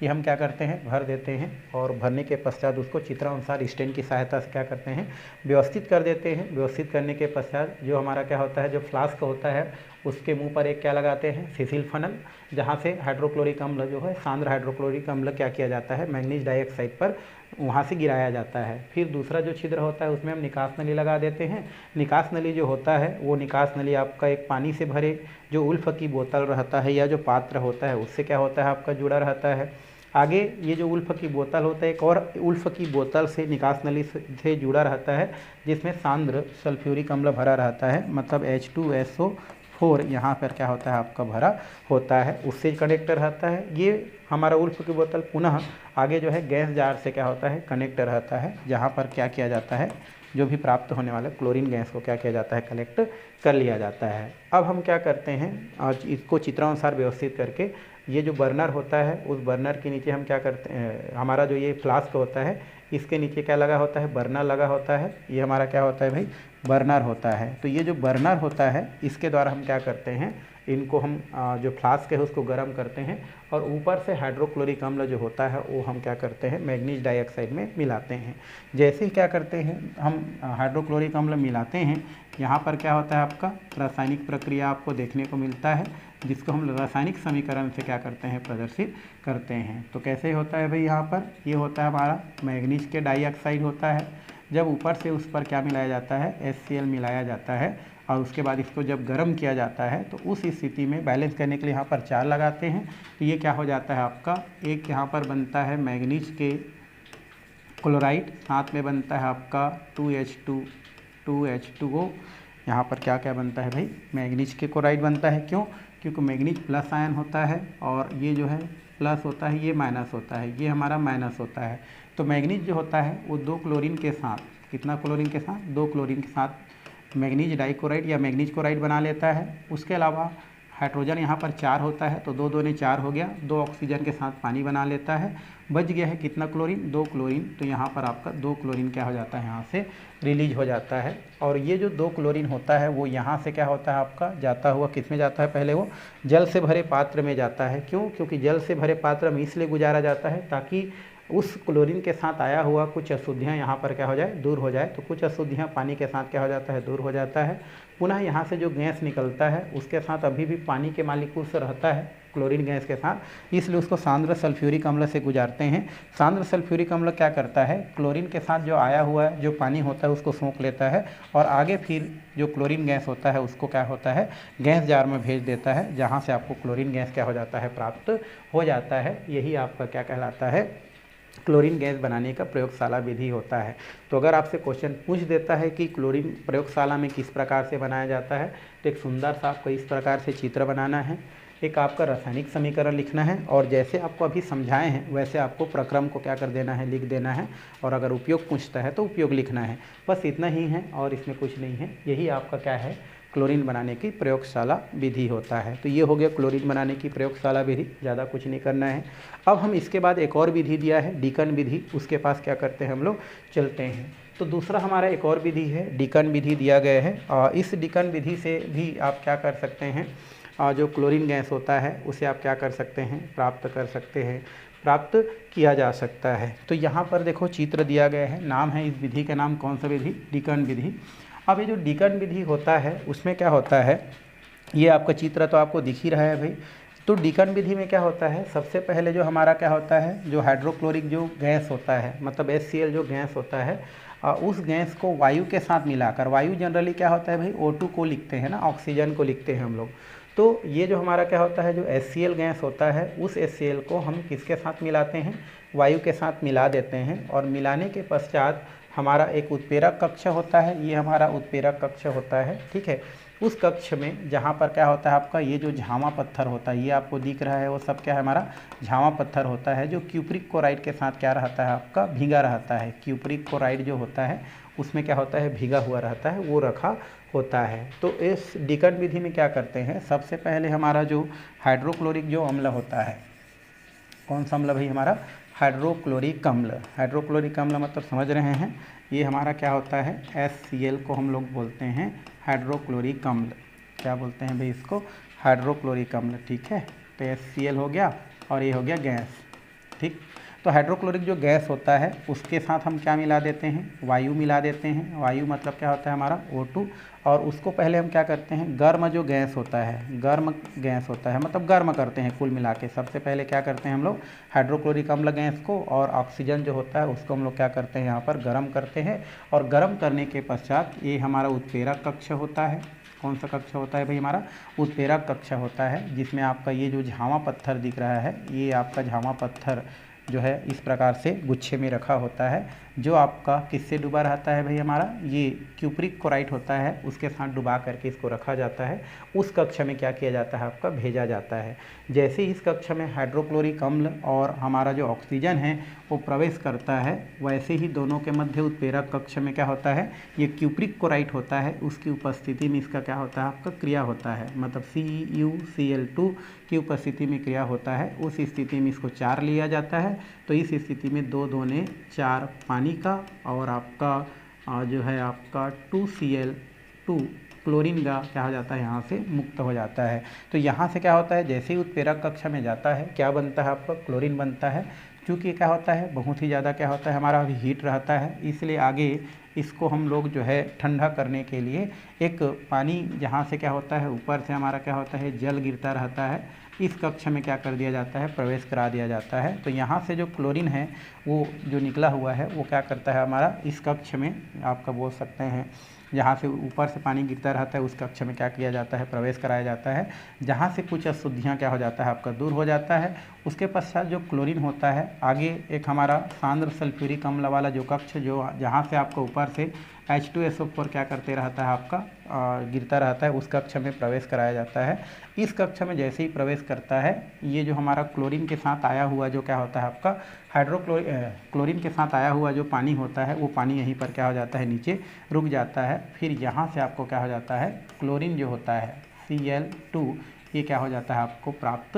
ये हम क्या करते हैं, भर देते हैं। और भरने के पश्चात उसको चित्रानुसार स्टेन की सहायता से क्या करते हैं, व्यवस्थित कर देते हैं। व्यवस्थित करने के पश्चात जो हमारा क्या होता है, जो फ्लास्क होता है उसके मुंह पर एक क्या लगाते हैं, सीसील फनल, जहाँ से हाइड्रोक्लोरिक अम्ल जो है, सांद्र हाइड्रोक्लोरिक अम्ल क्या किया जाता है, मैग्नीज डाइऑक्साइड पर वहाँ से गिराया जाता है। फिर दूसरा जो छिद्र होता है उसमें हम निकास नली लगा देते हैं। निकास नली जो होता है वो निकास नली आपका एक पानी से भरे जो उल्फ की बोतल रहता है या जो पात्र होता है उससे क्या होता है, आपका जुड़ा रहता है। आगे ये जो उल्फ की बोतल होता है, एक और उल्फ की बोतल से निकास नली से जुड़ा रहता है जिसमें सांद्र सल्फ्यूरिक अम्ल भरा रहता है, मतलब H2SO4 यहाँ पर क्या होता है, आपका भरा होता है, उससे कनेक्टर रहता है। ये हमारा उल्फ की बोतल पुनः आगे जो है गैस जार से क्या होता है, कनेक्ट रहता है, जहाँ पर क्या किया जाता है, जो भी प्राप्त होने वाला क्लोरीन गैस को क्या किया जाता है, कलेक्ट कर लिया जाता है। अब हम क्या करते हैं, आज इसको चित्रानुसार व्यवस्थित करके ये जो बर्नर होता है उस बर्नर के नीचे हम क्या करते हैं, हमारा जो ये फ्लास्क होता है इसके नीचे क्या लगा होता है, बर्नर लगा होता है। ये हमारा क्या होता है भाई, बर्नर होता है। तो ये जो बर्नर होता है इसके द्वारा हम क्या करते हैं, इनको हम जो फ्लास्क है उसको गर्म करते हैं और ऊपर से हाइड्रोक्लोरिक अम्ल जो होता है वो हम क्या करते हैं, मैग्नीज डाइऑक्साइड में मिलाते हैं। जैसे ही क्या करते हैं हम हाइड्रोक्लोरिक अम्ल मिलाते हैं, यहाँ पर क्या होता है, आपका रासायनिक प्रक्रिया आपको देखने को मिलता है जिसको हम रासायनिक समीकरण से क्या करते हैं, प्रदर्शित करते हैं। तो कैसे होता है भाई, यहाँ पर ये होता है हमारा मैग्नीज के डाइऑक्साइड होता है। जब ऊपर से उस पर क्या मिलाया जाता है, HCl मिलाया जाता है और उसके बाद इसको जब गर्म किया जाता है तो उस स्थिति में बैलेंस करने के लिए यहाँ पर 4 लगाते हैं। तो ये क्या हो जाता है आपका, एक यहाँ पर बनता है मैग्नीज के क्लोराइड, साथ में बनता है आपका 2H2O। यहाँ पर क्या क्या बनता है भाई, मैग्नीज के क्लोराइड बनता है। क्यों, क्योंकि मैग्नीज प्लस आयन होता है और ये जो है प्लस होता है, ये माइनस होता है, ये हमारा माइनस होता है। तो मैग्नीज जो होता है वो 2 क्लोरीन के साथ, कितना क्लोरीन के साथ, 2 क्लोरीन के साथ मैग्नीज डाइक्लोराइड या मैग्नीज क्लोराइड बना लेता है। उसके अलावा हाइड्रोजन यहाँ पर 4 होता है तो 2 2 ने 4 हो गया, 2 ऑक्सीजन के साथ पानी बना लेता है, बच गया है कितना क्लोरीन, 2 क्लोरीन। तो यहाँ पर आपका 2 क्लोरीन क्या हो जाता है, यहाँ से रिलीज हो जाता है। और ये जो 2 क्लोरीन होता है वो यहाँ से क्या होता है, आपका जाता हुआ किस में जाता है, पहले वो जल से भरे पात्र में जाता है। क्यों, क्योंकि जल से भरे पात्र में इसलिए गुजारा जाता है ताकि उस क्लोरीन के साथ आया हुआ कुछ अशुद्धियाँ यहाँ पर क्या हो जाए, दूर हो जाए। तो कुछ अशुद्धियाँ पानी के साथ क्या हो जाता है, दूर हो जाता है। पुनः यहाँ से जो गैस निकलता है उसके साथ अभी भी पानी के मालिक्यूल से रहता है क्लोरीन गैस के साथ, इसलिए उसको सांद्र सल्फ्यूरिक अम्ल से गुजारते हैं। सांद्र सल्फ्यूरिक अम्ल क्या करता है, क्लोरीन के साथ जो आया हुआ है जो पानी होता है उसको सोख लेता है और आगे फिर जो क्लोरीन गैस होता है उसको क्या होता है, गैस जार में भेज देता है, जहाँ से आपको क्लोरीन गैस क्या हो जाता है, प्राप्त हो जाता है। यही आपका क्या कहलाता है, क्लोरीन गैस बनाने का प्रयोगशाला विधि होता है। तो अगर आपसे क्वेश्चन पूछ देता है कि क्लोरीन प्रयोगशाला में किस प्रकार से बनाया जाता है, तो एक सुंदर सा आपको इस प्रकार से चित्र बनाना है, एक आपका रासायनिक समीकरण लिखना है और जैसे आपको अभी समझाए हैं वैसे आपको प्रक्रम को क्या कर देना है, लिख देना है। और अगर उपयोग पूछता है तो उपयोग लिखना है। बस इतना ही है और इसमें कुछ नहीं है। यही आपका क्या है, क्लोरीन बनाने की प्रयोगशाला विधि होता है। तो ये हो गया क्लोरीन बनाने की प्रयोगशाला विधि, ज़्यादा कुछ नहीं करना है। अब हम इसके बाद एक और विधि दिया है, डीकन विधि, उसके पास क्या करते हैं हम लोग, चलते हैं। तो दूसरा हमारा एक और विधि है, डीकन विधि दिया गया है। इस डीकन विधि से भी आप क्या कर सकते हैं, जो क्लोरीन गैस होता है उसे आप क्या कर सकते हैं, प्राप्त कर सकते हैं, प्राप्त किया जा सकता है। तो यहाँ पर देखो चित्र दिया गया है, नाम है इस विधि का नाम कौन सा विधि, डीकन विधि। अब ये जो डीकन विधि होता है उसमें क्या होता है, ये आपका चित्र तो आपको दिख ही रहा है भाई। तो डीकन विधि में क्या होता है, सबसे पहले जो हमारा क्या होता है, जो हाइड्रोक्लोरिक जो गैस होता है, मतलब HCl जो गैस होता है, उस गैस को वायु के साथ मिलाकर, वायु जनरली क्या होता है भाई, O2 को लिखते हैं ना, ऑक्सीजन को लिखते हैं हम लोग। तो ये जो हमारा क्या होता है, जो HCl गैस होता है, उस HCl को हम किसके साथ मिलाते हैं, वायु के साथ मिला देते हैं। और मिलाने के पश्चात हमारा एक उत्प्रेरक कक्ष होता है, ये हमारा उत्प्रेरक कक्ष होता है, ठीक है। उस कक्ष में जहाँ पर क्या होता है आपका, ये जो झामा पत्थर होता है, ये आपको दिख रहा है, वो सब क्या है हमारा झामा पत्थर होता है, जो क्यूप्रिक क्लोराइड के साथ क्या रहता है आपका, भीगा रहता है। क्यूप्रिक क्लोराइड जो होता है उसमें क्या होता है, भीगा हुआ रहता है, वो रखा होता है। तो इस डिकन विधि में क्या करते हैं, सबसे पहले हमारा जो हाइड्रोक्लोरिक जो अम्ल होता है, कौन सा अम्ल भाई, हमारा हाइड्रोक्लोरिक अम्ल। हाइड्रोक्लोरिक अम्ल मतलब समझ रहे हैं, ये हमारा क्या होता है, HCl को हम लोग बोलते हैं हाइड्रोक्लोरिक अम्ल। क्या बोलते हैं भाई इसको, हाइड्रोक्लोरिक अम्ल, ठीक है। तो HCl हो गया और ये हो गया गैस, ठीक। तो हाइड्रोक्लोरिक जो गैस होता है उसके साथ हम क्या मिला देते हैं, वायु मिला देते हैं। वायु मतलब क्या होता है हमारा O2, और उसको पहले हम क्या करते हैं, गर्म जो गैस होता है, गर्म गैस होता है मतलब गर्म करते हैं कुल मिला के। सबसे पहले क्या करते हैं हम लोग, हाइड्रोक्लोरिक अम्ल गैस को और ऑक्सीजन जो होता है उसको हम लोग क्या करते हैं, यहाँ पर गर्म करते हैं। और गर्म करने के पश्चात ये हमारा उत्प्रेरक कक्ष होता है। कौन सा कक्ष होता है भाई, हमारा उत्प्रेरक कक्ष होता है, जिसमें आपका ये जो झामा पत्थर दिख रहा है, ये आपका झामा पत्थर जो है इस प्रकार से गुच्छे में रखा होता है, जो आपका किससे डूबा रहता है भाई, हमारा ये क्यूप्रिक क्लोराइड होता है, उसके साथ डुबा करके इसको रखा जाता है। उस कक्ष में क्या किया जाता है आपका, भेजा जाता है। जैसे ही इस कक्ष में हाइड्रोक्लोरिक अम्ल और हमारा जो ऑक्सीजन है वो प्रवेश करता है, वैसे ही दोनों के मध्य उत्प्रेरक कक्ष में क्या होता है, ये क्यूप्रिक क्लोराइड होता है, उसकी उपस्थिति में इसका क्या होता है आपका, क्रिया होता है। मतलब CuCl2 की उपस्थिति में क्रिया होता है। उस स्थिति में इसको 4 लिया जाता है। तो इस स्थिति में 2 दूने 4 पानी का और आपका जो है आपका 2Cl2 क्लोरीन का क्या हो जाता है, यहाँ से मुक्त हो जाता है। तो यहाँ से क्या होता है, जैसे ही उत्प्रेरक कक्ष में जाता है क्या बनता है आपका, क्लोरीन बनता है। क्योंकि क्या होता है, बहुत ही ज़्यादा क्या होता है हमारा अभी हीट रहता है, इसलिए आगे इसको हम लोग जो है ठंडा करने के लिए एक पानी जहाँ से क्या होता है, ऊपर से हमारा क्या होता है, जल गिरता रहता है, इस कक्ष में क्या कर दिया जाता है, प्रवेश करा दिया जाता है। तो यहाँ से जो क्लोरीन है वो जो निकला हुआ है वो क्या करता है हमारा, इस कक्ष में आपका बोल सकते हैं, जहाँ से ऊपर से पानी गिरता रहता है उस कक्ष में क्या किया जाता है, प्रवेश कराया जाता है, जहाँ से कुछ अशुद्धियाँ क्या हो जाता है आपका, दूर हो जाता है। उसके पश्चात जो क्लोरीन होता है, आगे एक हमारा सांद्र सल्फ्यूरिक अम्ल वाला जो कक्ष, जो जहाँ से आपका ऊपर से H2SO4 क्या करते रहता है आपका, गिरता रहता है, उस कक्ष में प्रवेश कराया जाता है। इस कक्ष में जैसे ही प्रवेश करता है, ये जो हमारा क्लोरीन के साथ आया हुआ जो क्या होता है आपका, क्लोरीन के साथ आया हुआ जो पानी होता है, वो पानी यहीं पर क्या हो जाता है, नीचे रुक जाता है। फिर यहाँ से आपको क्या हो जाता है, क्लोरीन जो होता है Cl2, ये क्या हो जाता है आपको प्राप्त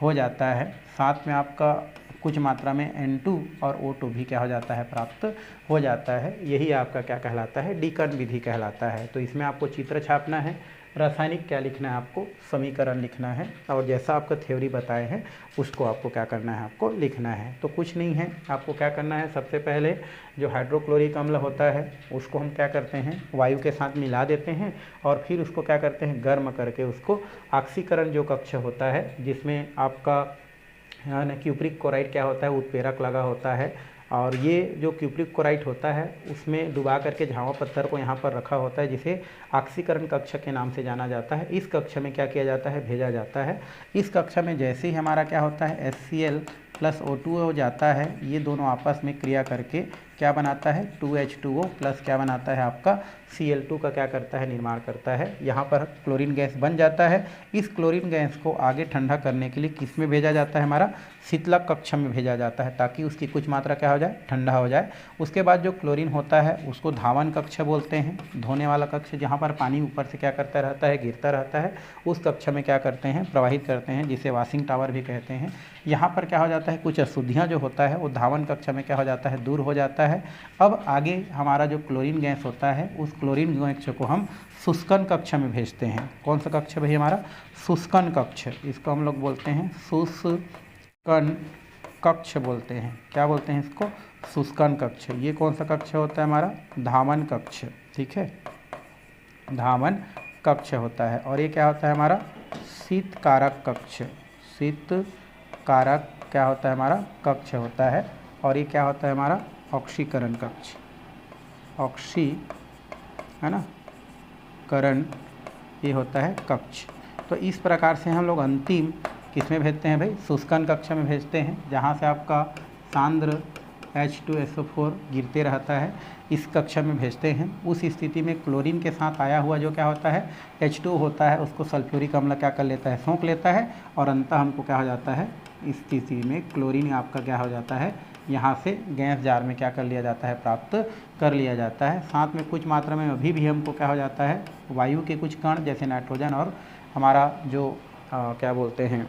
हो जाता है। साथ में आपका कुछ मात्रा में N2 और O2 भी क्या हो जाता है, प्राप्त हो जाता है। यही आपका क्या कहलाता है, डिकन विधि कहलाता है। तो इसमें आपको चित्र छापना है, रासायनिक क्या लिखना है आपको, समीकरण लिखना है, और जैसा आपका थ्योरी बताए हैं उसको आपको क्या करना है, आपको लिखना है। तो कुछ नहीं है, आपको क्या करना है, सबसे पहले जो हाइड्रोक्लोरिक अम्ल होता है उसको हम क्या करते हैं, वायु के साथ मिला देते हैं, और फिर उसको क्या करते हैं, गर्म करके उसको ऑक्सीकरण जो कक्ष होता है, जिसमें आपका क्यूप्रिक क्लोराइड क्या होता है, उत्प्रेरक लगा होता है, और ये जो क्यूप्रिक क्लोराइड होता है उसमें डुबा करके झावा पत्थर को यहाँ पर रखा होता है, जिसे ऑक्सीकरण कक्ष के नाम से जाना जाता है। इस कक्ष में क्या किया जाता है, भेजा जाता है। इस कक्ष में जैसे ही हमारा क्या होता है, HCl प्लस O2 हो जाता है, ये दोनों आपस में क्रिया करके क्या बनाता है, 2H2O प्लस क्या बनाता है आपका Cl2 का क्या करता है, निर्माण करता है। यहाँ पर क्लोरीन गैस बन जाता है। इस क्लोरीन गैस को आगे ठंडा करने के लिए किस में भेजा जाता है, हमारा शीतलक कक्ष में भेजा जाता है, ताकि उसकी कुछ मात्रा क्या हो जाए, ठंडा हो जाए। उसके बाद जो क्लोरीन होता है उसको धावन कक्ष बोलते हैं, धोने वाला कक्ष, जहाँ पर पानी ऊपर से क्या करता रहता है, गिरता रहता है, उस कक्ष में क्या करते हैं, प्रवाहित करते हैं, जिसे वॉशिंग टावर भी कहते हैं। यहाँ पर क्या हो जाता है, कुछ अशुद्धियाँ जो होता है वो धावन कक्ष में क्या हो जाता है, दूर हो जाता है। अब आगे हमारा जो क्लोरीन गैस होता है, उस क्लोरीन गैस को हम शुष्कन कक्ष में भेजते हैं। कौन सा कक्ष भाई, हमारा शुष्कन कक्ष, इसको हम लोग बोलते हैं शुष्कन कक्ष बोलते हैं। क्या बोलते हैं इसको, शुष्कन कक्ष। ये कौन सा कक्ष होता है, हमारा धावन कक्ष, ठीक है, धावन कक्ष होता है। और ये क्या होता है, हमारा शीतकारक कक्ष, शीतकारक क्या होता है, हमारा कक्ष होता है। और ये क्या होता है, हमारा ऑक्सीकरण कक्ष, है ना, करण, ये होता है कक्ष। तो इस प्रकार से हम लोग अंतिम किस में भेजते हैं भाई, शुष्कन कक्ष में भेजते हैं, जहाँ से आपका सांद्र H2SO4 गिरते रहता है, इस कक्षा में भेजते हैं। उस स्थिति में क्लोरीन के साथ आया हुआ जो क्या होता है H2 होता है, उसको सल्फ्यूरिक अम्ल क्या कर लेता है, सोख लेता है, और अंततः हमको क्या हो जाता है, इस स्थिति में क्लोरीन आपका क्या हो जाता है, यहाँ से गैस जार में क्या कर लिया जाता है, प्राप्त कर लिया जाता है। साथ में कुछ मात्रा में अभी भी हमको क्या हो जाता है, वायु के कुछ कण जैसे नाइट्रोजन और हमारा जो क्या बोलते हैं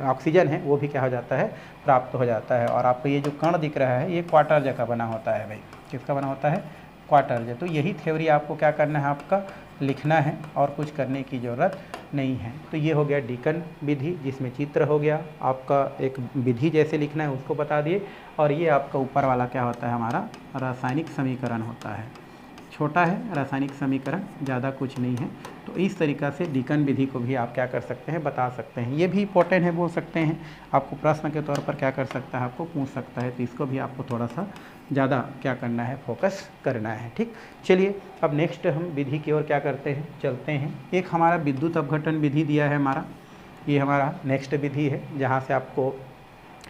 ऑक्सीजन है, वो भी क्या हो जाता है, प्राप्त हो जाता है। और आपको ये जो कण दिख रहा है, ये क्वार्टर्ज का बना होता है भाई, किसका बना होता है, क्वार्टर्ज। तो यही थ्योरी आपको क्या करना है, आपका लिखना है, और कुछ करने की ज़रूरत नहीं है। तो ये हो गया डीकन विधि, जिसमें चित्र हो गया, आपका एक विधि जैसे लिखना है उसको बता दिए, और ये आपका ऊपर वाला क्या होता है, हमारा रासायनिक समीकरण होता है, छोटा है रासायनिक समीकरण, ज़्यादा कुछ नहीं है। तो इस तरीक़ा से डीकन विधि को भी आप क्या कर सकते हैं, बता सकते हैं। ये भी इंपॉर्टेंट है, बोल सकते हैं, आपको प्रश्न के तौर पर क्या कर सकता है, आपको पूछ सकता है। तो इसको भी आपको थोड़ा सा ज़्यादा क्या करना है, फोकस करना है। ठीक, चलिए अब नेक्स्ट हम विधि की ओर क्या करते हैं, चलते हैं। एक हमारा विद्युत अपघटन विधि दिया है हमारा, ये हमारा नेक्स्ट विधि है, जहाँ से आपको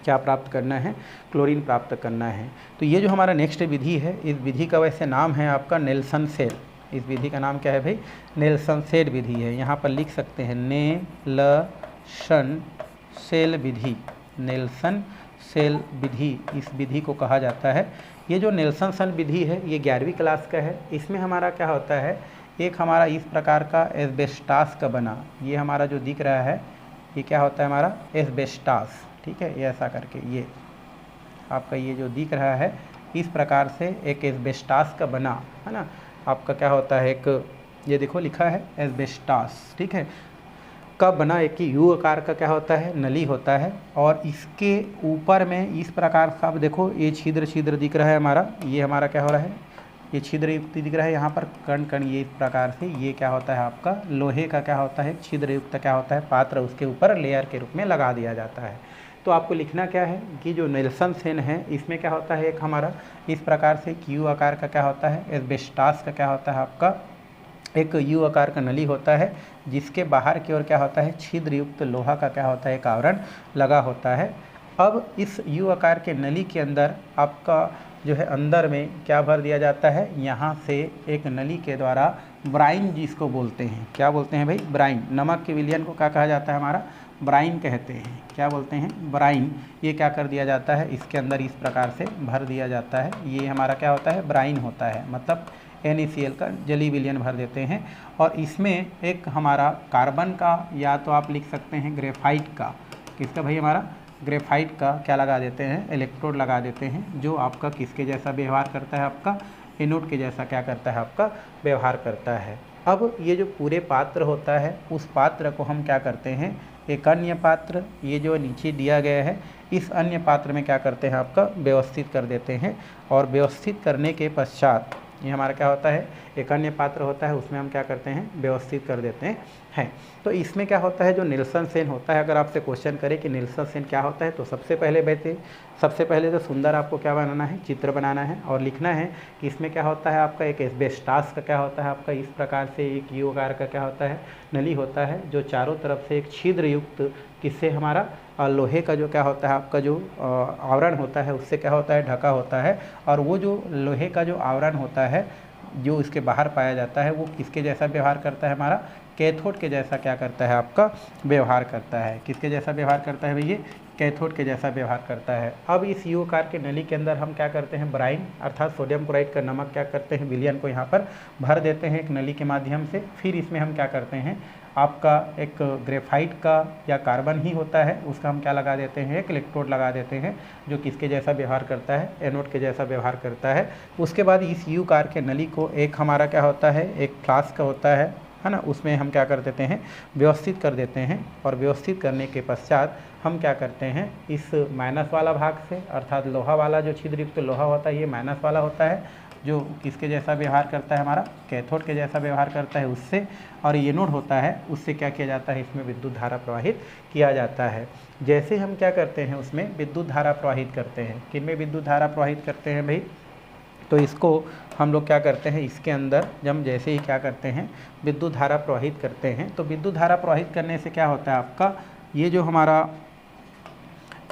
क्या प्राप्त करना है, क्लोरीन प्राप्त करना है। तो ये जो हमारा नेक्स्ट विधि है, इस विधि का वैसे नाम है आपका नेल्सन सेल। इस विधि का नाम क्या है भाई, नेल्सन सेल विधि है। यहाँ पर लिख सकते हैं नेल्सन सेल विधि, नेल्सन सेल विधि इस विधि को कहा जाता है। ये जो नेल्सन सेल विधि है, ये 11वीं क्लास का है। इसमें हमारा क्या होता है, एक हमारा इस प्रकार का एस्बेस्टास का बना, ये हमारा जो दिख रहा है, ये क्या होता है हमारा एस्बेस्टास। ठीक है, ये ऐसा करके, ये आपका ये जो दिख रहा है, इस प्रकार से एक एस्बेस्टास का बना है ना, आपका क्या होता है, एक ये देखो लिखा है एस्बेस्टास, ठीक है, का बना एक यू आकार का क्या होता है, नली होता है। और इसके ऊपर में इस प्रकार का आप देखो, ये छिद्र छिद्र दिख रहा है हमारा, ये हमारा क्या हो रहा है, ये छिद्र युक्त दिख रहा है, यहाँ पर कण कण, ये इस प्रकार से ये क्या होता है आपका लोहे का क्या होता है, छिद्र युक्त क्या होता है पात्र, उसके ऊपर लेयर के रूप में लगा दिया जाता है। तो आपको लिखना क्या है कि जो नेल्सन सेल है, इसमें क्या होता है, एक हमारा इस प्रकार से क्यू आकार का क्या होता है, एस्बेस्टास का क्या होता है आपका एक यू आकार का नली होता है, जिसके बाहर की ओर क्या होता है, छिद्र युक्त लोहा का क्या होता है, एक आवरण लगा होता है। अब इस यू आकार के नली के अंदर आपका जो है अंदर में क्या भर दिया जाता है, यहाँ से एक नली के द्वारा ब्राइन, जिसको बोलते हैं, क्या बोलते हैं भाई, ब्राइन, नमक के विलयन को क्या कहा जाता है, हमारा ब्राइन कहते हैं, क्या बोलते हैं, ब्राइन। ये क्या कर दिया जाता है, इसके अंदर इस प्रकार से भर दिया जाता है, ये हमारा क्या होता है, ब्राइन होता है, मतलब NaCl का जली विलयन भर देते हैं। और इसमें एक हमारा कार्बन का, या तो आप लिख सकते हैं ग्रेफाइट का, किसका भाई, हमारा ग्रेफाइट का क्या लगा देते हैं, इलेक्ट्रोड लगा देते हैं, जो आपका किसके जैसा व्यवहार करता है, आपका एनोड के जैसा क्या करता है, आपका व्यवहार करता है। अब ये जो पूरे पात्र होता है, उस पात्र को हम क्या करते हैं, एक अन्य पात्र, ये जो नीचे दिया गया है, इस अन्य पात्र में क्या करते हैं, आपका व्यवस्थित कर देते हैं। और व्यवस्थित करने के पश्चात ये हमारा क्या होता है, एक अन्य पात्र होता है, उसमें हम क्या करते हैं, व्यवस्थित कर देते हैं। तो इसमें क्या होता है, जो नेल्सन सेल होता है, अगर आपसे क्वेश्चन करे कि नेल्सन सेल क्या होता है, तो सबसे पहले तो सुंदर आपको क्या बनाना है, चित्र बनाना है, और लिखना है कि इसमें क्या होता है, आपका एक एस्बेस्टास का क्या होता है, आपका इस प्रकार से एक यू आकार का क्या होता है, नली होता है, जो चारों तरफ से एक छिद्र युक्त, किससे, हमारा लोहे का जो क्या होता है, आपका जो आवरण होता है, उससे क्या होता है, ढका होता है। और वो जो लोहे का जो आवरण होता है, जो इसके बाहर पाया जाता है, वो किसके जैसा व्यवहार करता है, हमारा कैथोड के जैसा क्या करता है, आपका व्यवहार करता है। किसके जैसा व्यवहार करता है भैया, कैथोड के जैसा व्यवहार करता है। अब इस यू आकार के नली के अंदर हम क्या करते हैं, ब्राइन अर्थात सोडियम क्लोराइड का नमक क्या करते हैं, विलयन को यहाँ पर भर देते हैं एक नली के माध्यम से। फिर इसमें हम क्या करते हैं, आपका एक ग्रेफाइट का या कार्बन ही होता है, उसका हम क्या लगा देते हैं, एक इलेक्ट्रोड लगा देते हैं, जो किसके जैसा व्यवहार करता है, एनोड के जैसा व्यवहार करता है। उसके बाद इस यू आकार के नली को एक हमारा क्या होता है, एक फ्लास्क का होता है ना, उसमें हम क्या कर देते हैं, व्यवस्थित कर देते हैं। और व्यवस्थित करने के पश्चात हम क्या करते हैं, इस माइनस वाला भाग से, अर्थात लोहा वाला जो छिद्रयुक्त लोहा होता है, ये माइनस वाला होता है, जो किसके जैसा व्यवहार करता है, हमारा कैथोड के जैसा व्यवहार करता है उससे। और ये एनोड होता है, उससे क्या किया जाता है, इसमें विद्युत धारा प्रवाहित किया जाता है। जैसे हम क्या करते हैं, उसमें विद्युत धारा प्रवाहित करते हैं, किन में विद्युत धारा प्रवाहित करते हैं भाई, तो इसको हम लोग क्या करते हैं, इसके अंदर जब हम जैसे ही क्या करते हैं विद्युत धारा प्रवाहित करते हैं, तो विद्युत धारा प्रवाहित करने से क्या होता है आपका, ये जो हमारा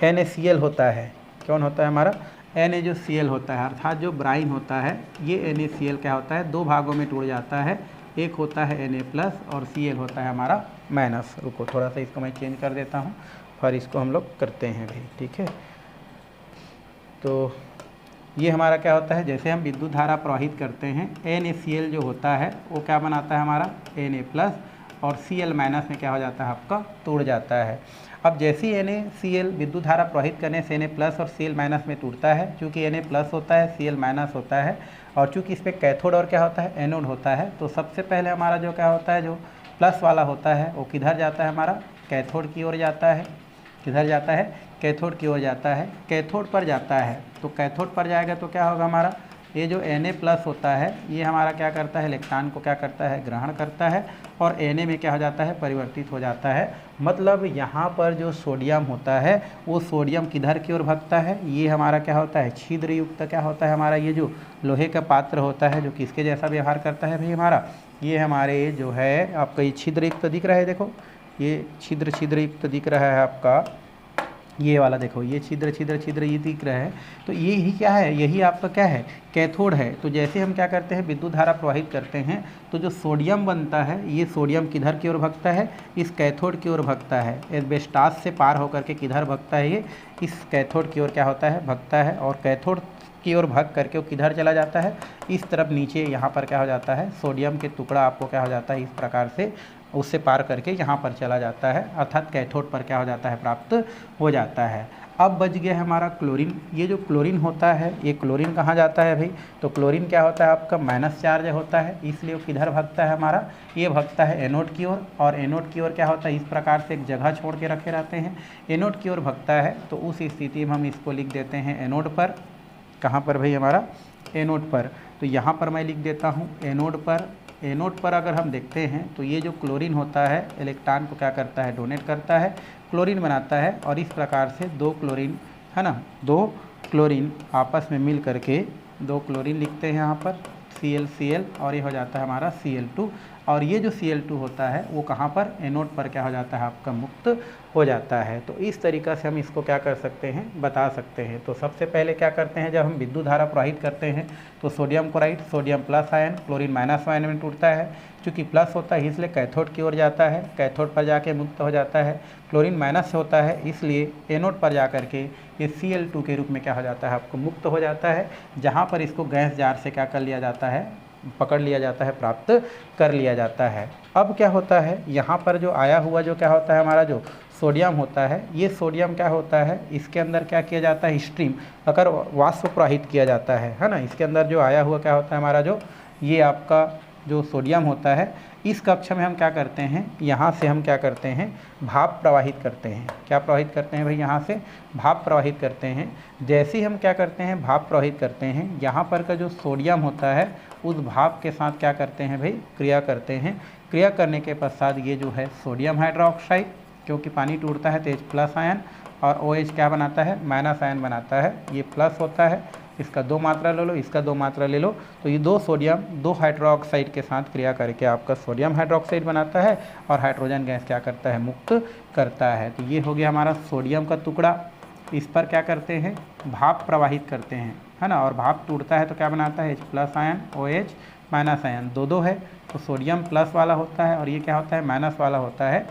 NaCl होता है, कौन होता है हमारा NaCl होता है, अर्थात जो ब्राइन होता है ये NaCl क्या होता है, दो भागों में टूट जाता है, एक होता है Na+ और Cl होता है हमारा माइनस। रुको थोड़ा सा इसको मैं चेंज कर देता हूँ, फिर इसको हम लोग करते हैं भाई, ठीक है। तो ये हमारा क्या होता है, जैसे हम विद्युत धारा प्रवाहित करते हैं NaCl जो होता है वो क्या बनाता है हमारा Na+ और Cl- में क्या हो जाता है आपका, टूट जाता है। अब जैसे ही NaCl विद्युत धारा प्रवाहित करने से Na+ और Cl- में टूटता है, चूँकि Na+ होता है Cl- होता है और चूँकि इस पर कैथोड और क्या होता है, एनोड होता है, तो सबसे पहले हमारा जो क्या होता है, जो प्लस वाला होता है वो किधर जाता है हमारा, कैथोड की ओर जाता है। किधर जाता है, कैथोड की ओर जाता है, कैथोड पर जाता है। तो कैथोड पर जाएगा तो क्या होगा हमारा, ये जो Na+ होता है ये हमारा क्या करता है, इलेक्ट्रॉन को क्या करता है, ग्रहण करता है और Na में क्या हो जाता है, परिवर्तित हो जाता है। मतलब यहाँ पर जो सोडियम होता है वो सोडियम किधर की ओर भागता है, ये हमारा क्या होता है, छिद्र युक्त क्या होता है हमारा, ये जो लोहे का पात्र होता है जो किसके जैसा व्यवहार करता है भाई हमारा, ये हमारे जो है आपका ये छिद्र युक्त दिख रहा है, देखो ये छिद्र युक्त दिख रहा है आपका, ये वाला देखो ये छिद्र ये दिख रहा है। तो ये ही क्या है, यही आपका क्या है, कैथोड है। तो जैसे हम क्या करते हैं विद्युत धारा प्रवाहित करते हैं तो जो सोडियम बनता है ये सोडियम किधर की ओर भागता है, इस कैथोड की ओर भागता है। एस्बेस्टॉस से पार होकर के किधर भागता है, ये इस कैथोड की ओर क्या होता है, भागता है और कैथोड की ओर भाग करके वो किधर चला जाता है, इस तरफ नीचे यहाँ पर क्या हो जाता है, सोडियम के टुकड़ा आपको क्या हो जाता है, इस प्रकार से उससे पार करके यहाँ पर चला जाता है, अर्थात कैथोड पर क्या हो जाता है, प्राप्त हो जाता है। अब बच गया हमारा क्लोरीन। ये जो क्लोरीन होता है ये क्लोरीन कहाँ जाता है भाई, तो क्लोरीन क्या होता है आपका, माइनस चार्ज होता है, इसलिए वो किधर भागता है हमारा, ये भागता है एनोड की ओर। और एनोड की ओर क्या होता है, इस प्रकार से एक जगह छोड़ के रखे रहते हैं, एनोड की ओर भागता है। तो उस स्थिति में हम इसको लिख देते हैं एनोड पर। कहाँ पर भाई हमारा, एनोड पर। तो यहाँ पर मैं लिख देता हूँ एनोड पर। एनोड पर अगर हम देखते हैं तो ये जो क्लोरीन होता है इलेक्ट्रॉन को क्या करता है, डोनेट करता है, क्लोरीन बनाता है और इस प्रकार से दो क्लोरीन है ना, दो क्लोरीन आपस में मिल करके दो क्लोरीन लिखते हैं यहाँ पर Cl और ये हो जाता है हमारा Cl2। और ये जो Cl2 होता है वो कहाँ पर, एनोड पर क्या हो जाता है आपका, मुक्त हो जाता है। तो इस तरीक़ा से हम इसको क्या कर सकते हैं, बता सकते हैं। तो सबसे पहले क्या करते हैं, जब हम विद्युत धारा प्रवाहित करते हैं तो sodium chloride, sodium plus ion chlorine minus ion में टूटता है। चूँकि प्लस होता है इसलिए कैथोड की ओर जाता है, कैथोड पर जाके मुक्त हो जाता है। क्लोरीन माइनस होता है इसलिए एनोड पर जा करके ये Cl2 के रूप में क्या हो जाता है, आपको मुक्त हो जाता है, जहाँ पर इसको गैस जार से क्या कर लिया जाता है, पकड़ लिया जाता है, प्राप्त कर लिया जाता है। अब क्या होता है, यहाँ पर जो आया हुआ जो क्या होता है हमारा, जो सोडियम होता है, ये सोडियम क्या होता है, इसके अंदर क्या किया जाता है, स्ट्रीम अगर वाष्प प्रवाहित किया जाता है ना, इसके अंदर जो आया हुआ क्या होता है हमारा, जो ये आपका जो सोडियम होता है, इस कक्षा में हम क्या करते हैं, यहाँ से हम क्या करते हैं, भाप प्रवाहित करते हैं। क्या प्रवाहित करते हैं भाई, यहाँ से भाप प्रवाहित करते हैं। जैसे ही हम क्या करते हैं, भाप प्रवाहित करते हैं, यहाँ पर का जो सोडियम होता है उस भाप के साथ क्या करते हैं भाई, क्रिया करते हैं। क्रिया करने के पश्चात ये जो है सोडियम हाइड्रोक्साइड, क्योंकि पानी टूटता है तो H प्लस आयन और OH क्या बनाता है, माइनस आयन बनाता है, ये प्लस होता है, इसका 2 मात्रा ले लो, इसका 2 मात्रा ले लो, तो ये दो सोडियम दो हाइड्रोक्साइड के साथ क्रिया करके आपका सोडियम हाइड्रोक्साइड बनाता है और हाइड्रोजन गैस क्या करता है, मुक्त करता है। तो ये हो गया हमारा सोडियम का टुकड़ा। इस पर क्या करते हैं, भाप प्रवाहित करते हैं, है ना, और भाप टूटता है तो क्या बनाता है, H plus ion, OH minus ion, दो है, तो सोडियम प्लस वाला होता है और ये क्या होता है, माइनस वाला होता है,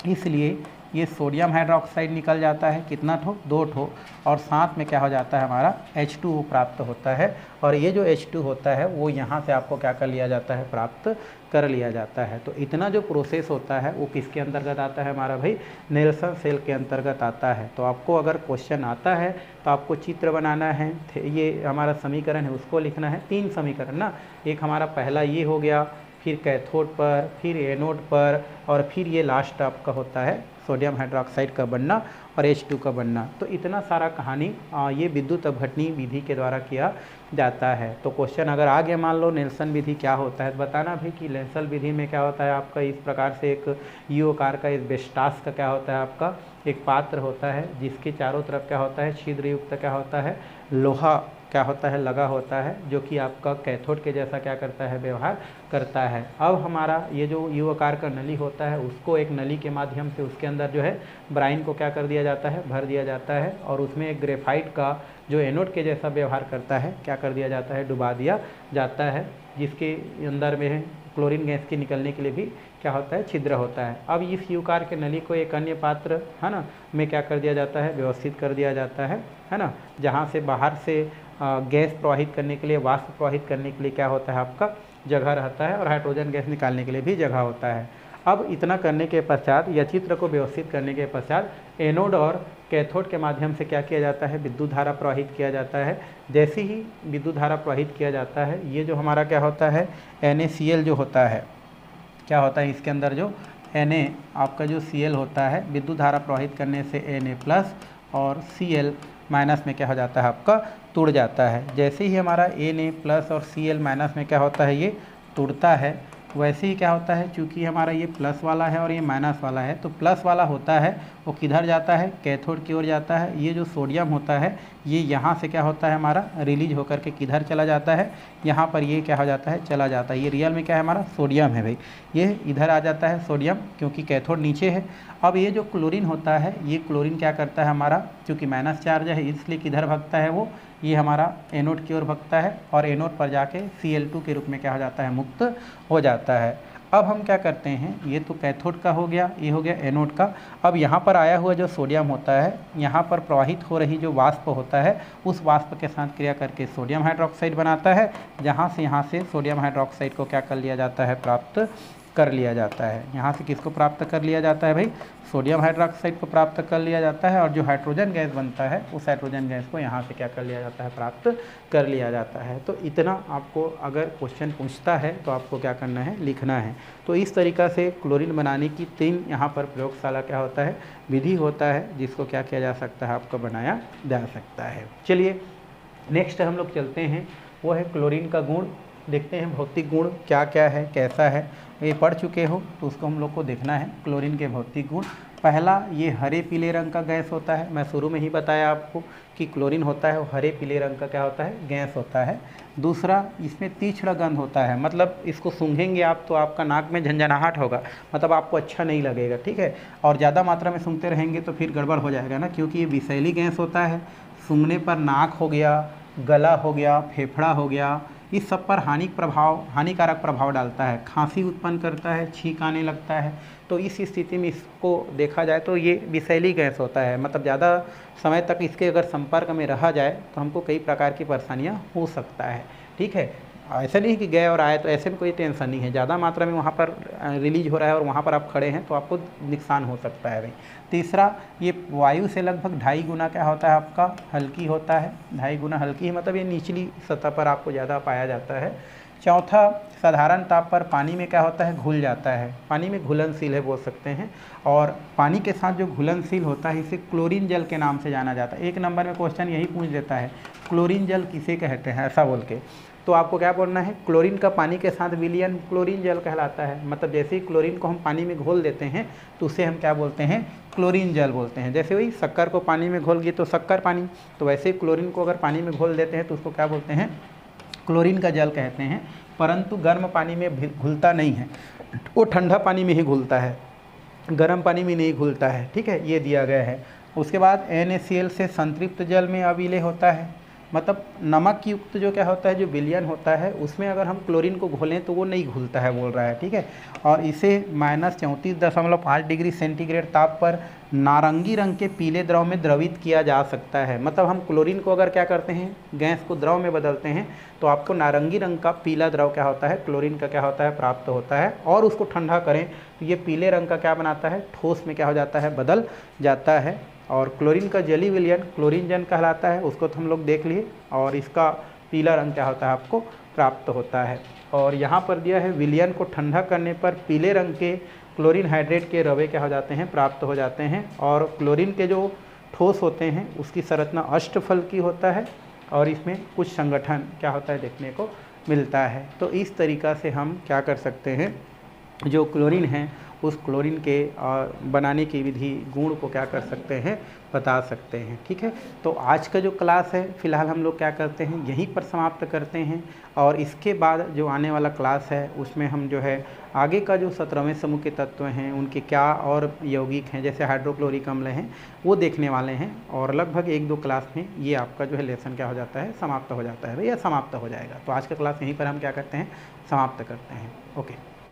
इसलिए ये सोडियम हाइड्रोक्साइड निकल जाता है, कितना ठो, 2 ठो, और साथ में क्या हो जाता है हमारा H2O प्राप्त होता है। और ये जो H2 होता है वो यहाँ से आपको क्या कर लिया जाता है, प्राप्त कर लिया जाता है। तो इतना जो प्रोसेस होता है वो किसके अंतर्गत आता है हमारा भाई, नेल्सन सेल के अंतर्गत आता है। तो आपको अगर क्वेश्चन आता है तो आपको चित्र बनाना है, ये हमारा समीकरण है उसको लिखना है, 3 समीकरण ना, एक हमारा पहला ये हो गया, फिर कैथोड पर, फिर एनोड पर, और फिर ये लास्ट आपका होता है सोडियम हाइड्रोक्साइड का बनना और H2 का बनना। तो इतना सारा कहानी ये विद्युत अपघटनी विधि के द्वारा किया जाता है। तो क्वेश्चन अगर आ गया, मान लो नेल्सन विधि क्या होता है, तो बताना भी कि नेल्सन विधि में क्या होता है आपका, इस प्रकार से एक यू आकार का एस्बेस्टॉस का क्या होता है आपका एक पात्र होता है, जिसके चारों तरफ क्या होता है, छिद्र युक्त क्या होता है, लोहा क्या होता है, लगा होता है, जो कि आपका कैथोड के जैसा क्या करता है, व्यवहार करता है। अब हमारा ये जो यू आकार का नली होता है उसको एक नली के माध्यम से उसके अंदर जो है ब्राइन को क्या कर दिया जाता है, भर दिया जाता है, और उसमें एक ग्रेफाइट का जो एनोड के जैसा व्यवहार करता है क्या कर दिया जाता है, डुबा दिया जाता है, जिसके अंदर में क्लोरीन गैस के निकलने के लिए भी क्या होता है, छिद्र होता है। अब इस यूकार के नली को एक अन्य पात्र है ना में क्या कर दिया जाता है, व्यवस्थित कर दिया जाता है ना, जहाँ से बाहर से गैस प्रवाहित करने के लिए, वाष्प प्रवाहित करने के लिए क्या होता है, आपका जगह रहता है, और हाइड्रोजन गैस निकालने के लिए भी जगह होता है। अब इतना करने के पश्चात या चित्र को व्यवस्थित करने के पश्चात एनोड और कैथोड के माध्यम से क्या किया जाता है, विद्युत धारा प्रवाहित किया जाता है। जैसे ही विद्युत धारा प्रवाहित किया जाता है, ये जो हमारा क्या होता है, NaCl जो होता है, क्या होता है इसके अंदर जो Na आपका जो Cl होता है, विद्युत धारा प्रवाहित करने से Na+ और Cl- में क्या हो जाता है, आपका टूट जाता है। जैसे ही हमारा Na+ और Cl- में क्या होता है, ये टूटता है, वैसे ही क्या होता है, चूँकि हमारा ये प्लस वाला है और ये माइनस वाला है, तो प्लस वाला होता है वो किधर जाता है, कैथोड की ओर जाता है। ये जो सोडियम होता है ये यहाँ से क्या होता है, हमारा रिलीज होकर के किधर चला जाता है, यहाँ पर ये क्या हो जाता है, चला जाता है। ये रियल में क्या है, हमारा सोडियम है भाई, ये इधर आ जाता है सोडियम, क्योंकि कैथोड नीचे है। अब ये जो क्लोरीन होता है, ये क्लोरीन क्या करता है हमारा, चूँकि माइनस चार्ज है इसलिए किधर भगता है वो, ये हमारा एनोड की ओर भगता है, और एनोड पर जाके Cl2 के रूप में क्या हो जाता है, मुक्त हो जाता है। अब हम क्या करते हैं, ये तो कैथोड का हो गया, ये हो गया एनोड का। अब यहाँ पर आया हुआ जो सोडियम होता है, यहाँ पर प्रवाहित हो रही जो वाष्प होता है, उस वाष्प के साथ क्रिया करके सोडियम हाइड्रोक्साइड बनाता है, जहाँ से यहाँ से सोडियम हाइड्रोक्साइड को क्या कर लिया जाता है, प्राप्त कर लिया जाता है। यहाँ से किसको प्राप्त कर लिया जाता है भाई, सोडियम हाइड्रोक्साइड को प्राप्त कर लिया जाता है, और जो हाइड्रोजन गैस बनता है उस हाइड्रोजन गैस को यहाँ से क्या कर लिया जाता है, प्राप्त कर लिया जाता है। तो इतना आपको अगर क्वेश्चन पूछता है तो आपको क्या करना है, लिखना है। तो इस तरीक़ा से क्लोरीन बनाने की 3 यहाँ पर प्रयोगशाला क्या होता है, विधि होता है, जिसको क्या किया जा सकता है, आपको बनाया जा सकता है। चलिए नेक्स्ट हम लोग चलते हैं, वो है क्लोरीन का गुण। देखते हैं भौतिक गुण क्या क्या है, कैसा है, ये पढ़ चुके हो तो उसको हम लोग को देखना है। क्लोरीन के भौतिक गुण, पहला ये हरे पीले रंग का गैस होता है। मैं शुरू में ही बताया आपको कि क्लोरीन होता है वो हरे पीले रंग का क्या होता है, गैस होता है। दूसरा, इसमें तीक्ष्ण गंध होता है, मतलब इसको सूंघेंगे आप तो आपका नाक में झंझनाहट होगा, मतलब आपको अच्छा नहीं लगेगा, ठीक है। और ज़्यादा मात्रा में सूंघते रहेंगे तो फिर गड़बड़ हो जाएगा ना, क्योंकि ये विषैली गैस होता है। सूंघने पर नाक हो गया, गला हो गया, फेफड़ा हो गया, इस सब पर हानिकारक प्रभाव डालता है। खांसी उत्पन्न करता है, छींक आने लगता है। तो इस स्थिति में इसको देखा जाए तो ये विषैली गैस होता है, मतलब ज़्यादा समय तक इसके अगर संपर्क में रहा जाए तो हमको कई प्रकार की परेशानियां हो सकता है, ठीक है। ऐसा नहीं कि गए और आए तो ऐसे में कोई टेंशन नहीं है, ज़्यादा मात्रा में वहाँ पर रिलीज हो रहा है और वहाँ पर आप खड़े हैं तो आपको नुकसान हो सकता है भाई। तीसरा, ये वायु से लगभग 2.5 गुना क्या होता है, आपका हल्की होता है। 2.5 गुना हल्की है, मतलब ये निचली सतह पर आपको ज़्यादा पाया जाता है। चौथा, साधारण ताप पर पानी में क्या होता है, घुल जाता है, पानी में घुलनशील है बोल सकते हैं। और पानी के साथ जो घुलनशील होता है इसे क्लोरीन जल के नाम से जाना जाता है। 1 नंबर में क्वेश्चन यही पूछ देता है, क्लोरीन जल किसे कहते हैं, ऐसा बोल के। तो आपको क्या बोलना है, क्लोरीन का पानी के साथ विलयन क्लोरीन जल कहलाता है। मतलब जैसे ही क्लोरीन को हम पानी में घोल देते हैं तो उसे हम क्या बोलते हैं, क्लोरीन जल बोलते हैं। जैसे वही शक्कर को पानी में घोल गए तो शक्कर पानी, तो वैसे ही क्लोरीन को अगर पानी में घोल देते हैं तो उसको क्या बोलते हैं, क्लोरीन का जल कहते हैं। परंतु गर्म पानी में घुलता नहीं है, वो ठंडा पानी में ही घुलता है, गर्म पानी में नहीं घुलता है, ठीक है, ये दिया गया है। उसके बाद NaCl से संतृप्त जल में अविलय होता है, मतलब नमक युक्त जो क्या होता है, जो विलयन होता है उसमें अगर हम क्लोरीन को घोलें तो वो नहीं घुलता है बोल रहा है, ठीक है। और इसे -34.5 डिग्री सेंटीग्रेड ताप पर नारंगी रंग के पीले द्रव में द्रवित किया जा सकता है। मतलब हम क्लोरीन को अगर क्या करते हैं, गैस को द्रव में बदलते हैं तो आपको नारंगी रंग का पीला द्रव क्या होता है, क्लोरीन का क्या होता है, प्राप्त होता है। और उसको ठंडा करें तो ये पीले रंग का क्या बनाता है, ठोस में क्या हो जाता है, बदल जाता है। और क्लोरीन का जली विलयन क्लोरीन जन कहलाता है, उसको तो हम लोग देख लिए। और इसका पीला रंग क्या होता है, आपको प्राप्त होता है। और यहाँ पर दिया है, विलयन को ठंडा करने पर पीले रंग के क्लोरीन हाइड्रेट के रवे क्या हो जाते हैं, प्राप्त हो जाते हैं। और क्लोरीन के जो ठोस होते हैं उसकी संरचना अष्टफल की होता है और इसमें कुछ संगठन क्या होता है देखने को मिलता है। तो इस तरीक़ा से हम क्या कर सकते हैं, जो क्लोरीन है उस क्लोरीन के बनाने की विधि, गुण को क्या कर सकते हैं, बता सकते हैं। ठीक है, तो आज का जो क्लास है फिलहाल हम लोग क्या करते हैं, यहीं पर समाप्त करते हैं। और इसके बाद जो आने वाला क्लास है उसमें हम जो है आगे का जो 17वें समूह के तत्व हैं उनके क्या और यौगिक हैं, जैसे हाइड्रोक्लोरिक अम्ल हैं, वो देखने वाले हैं। और लगभग 1-2 क्लास में ये आपका जो है लेसन क्या हो जाता है, समाप्त हो जाता है भैया, समाप्त हो जाएगा। तो आज का क्लास यहीं पर हम क्या करते हैं, समाप्त करते हैं। ओके।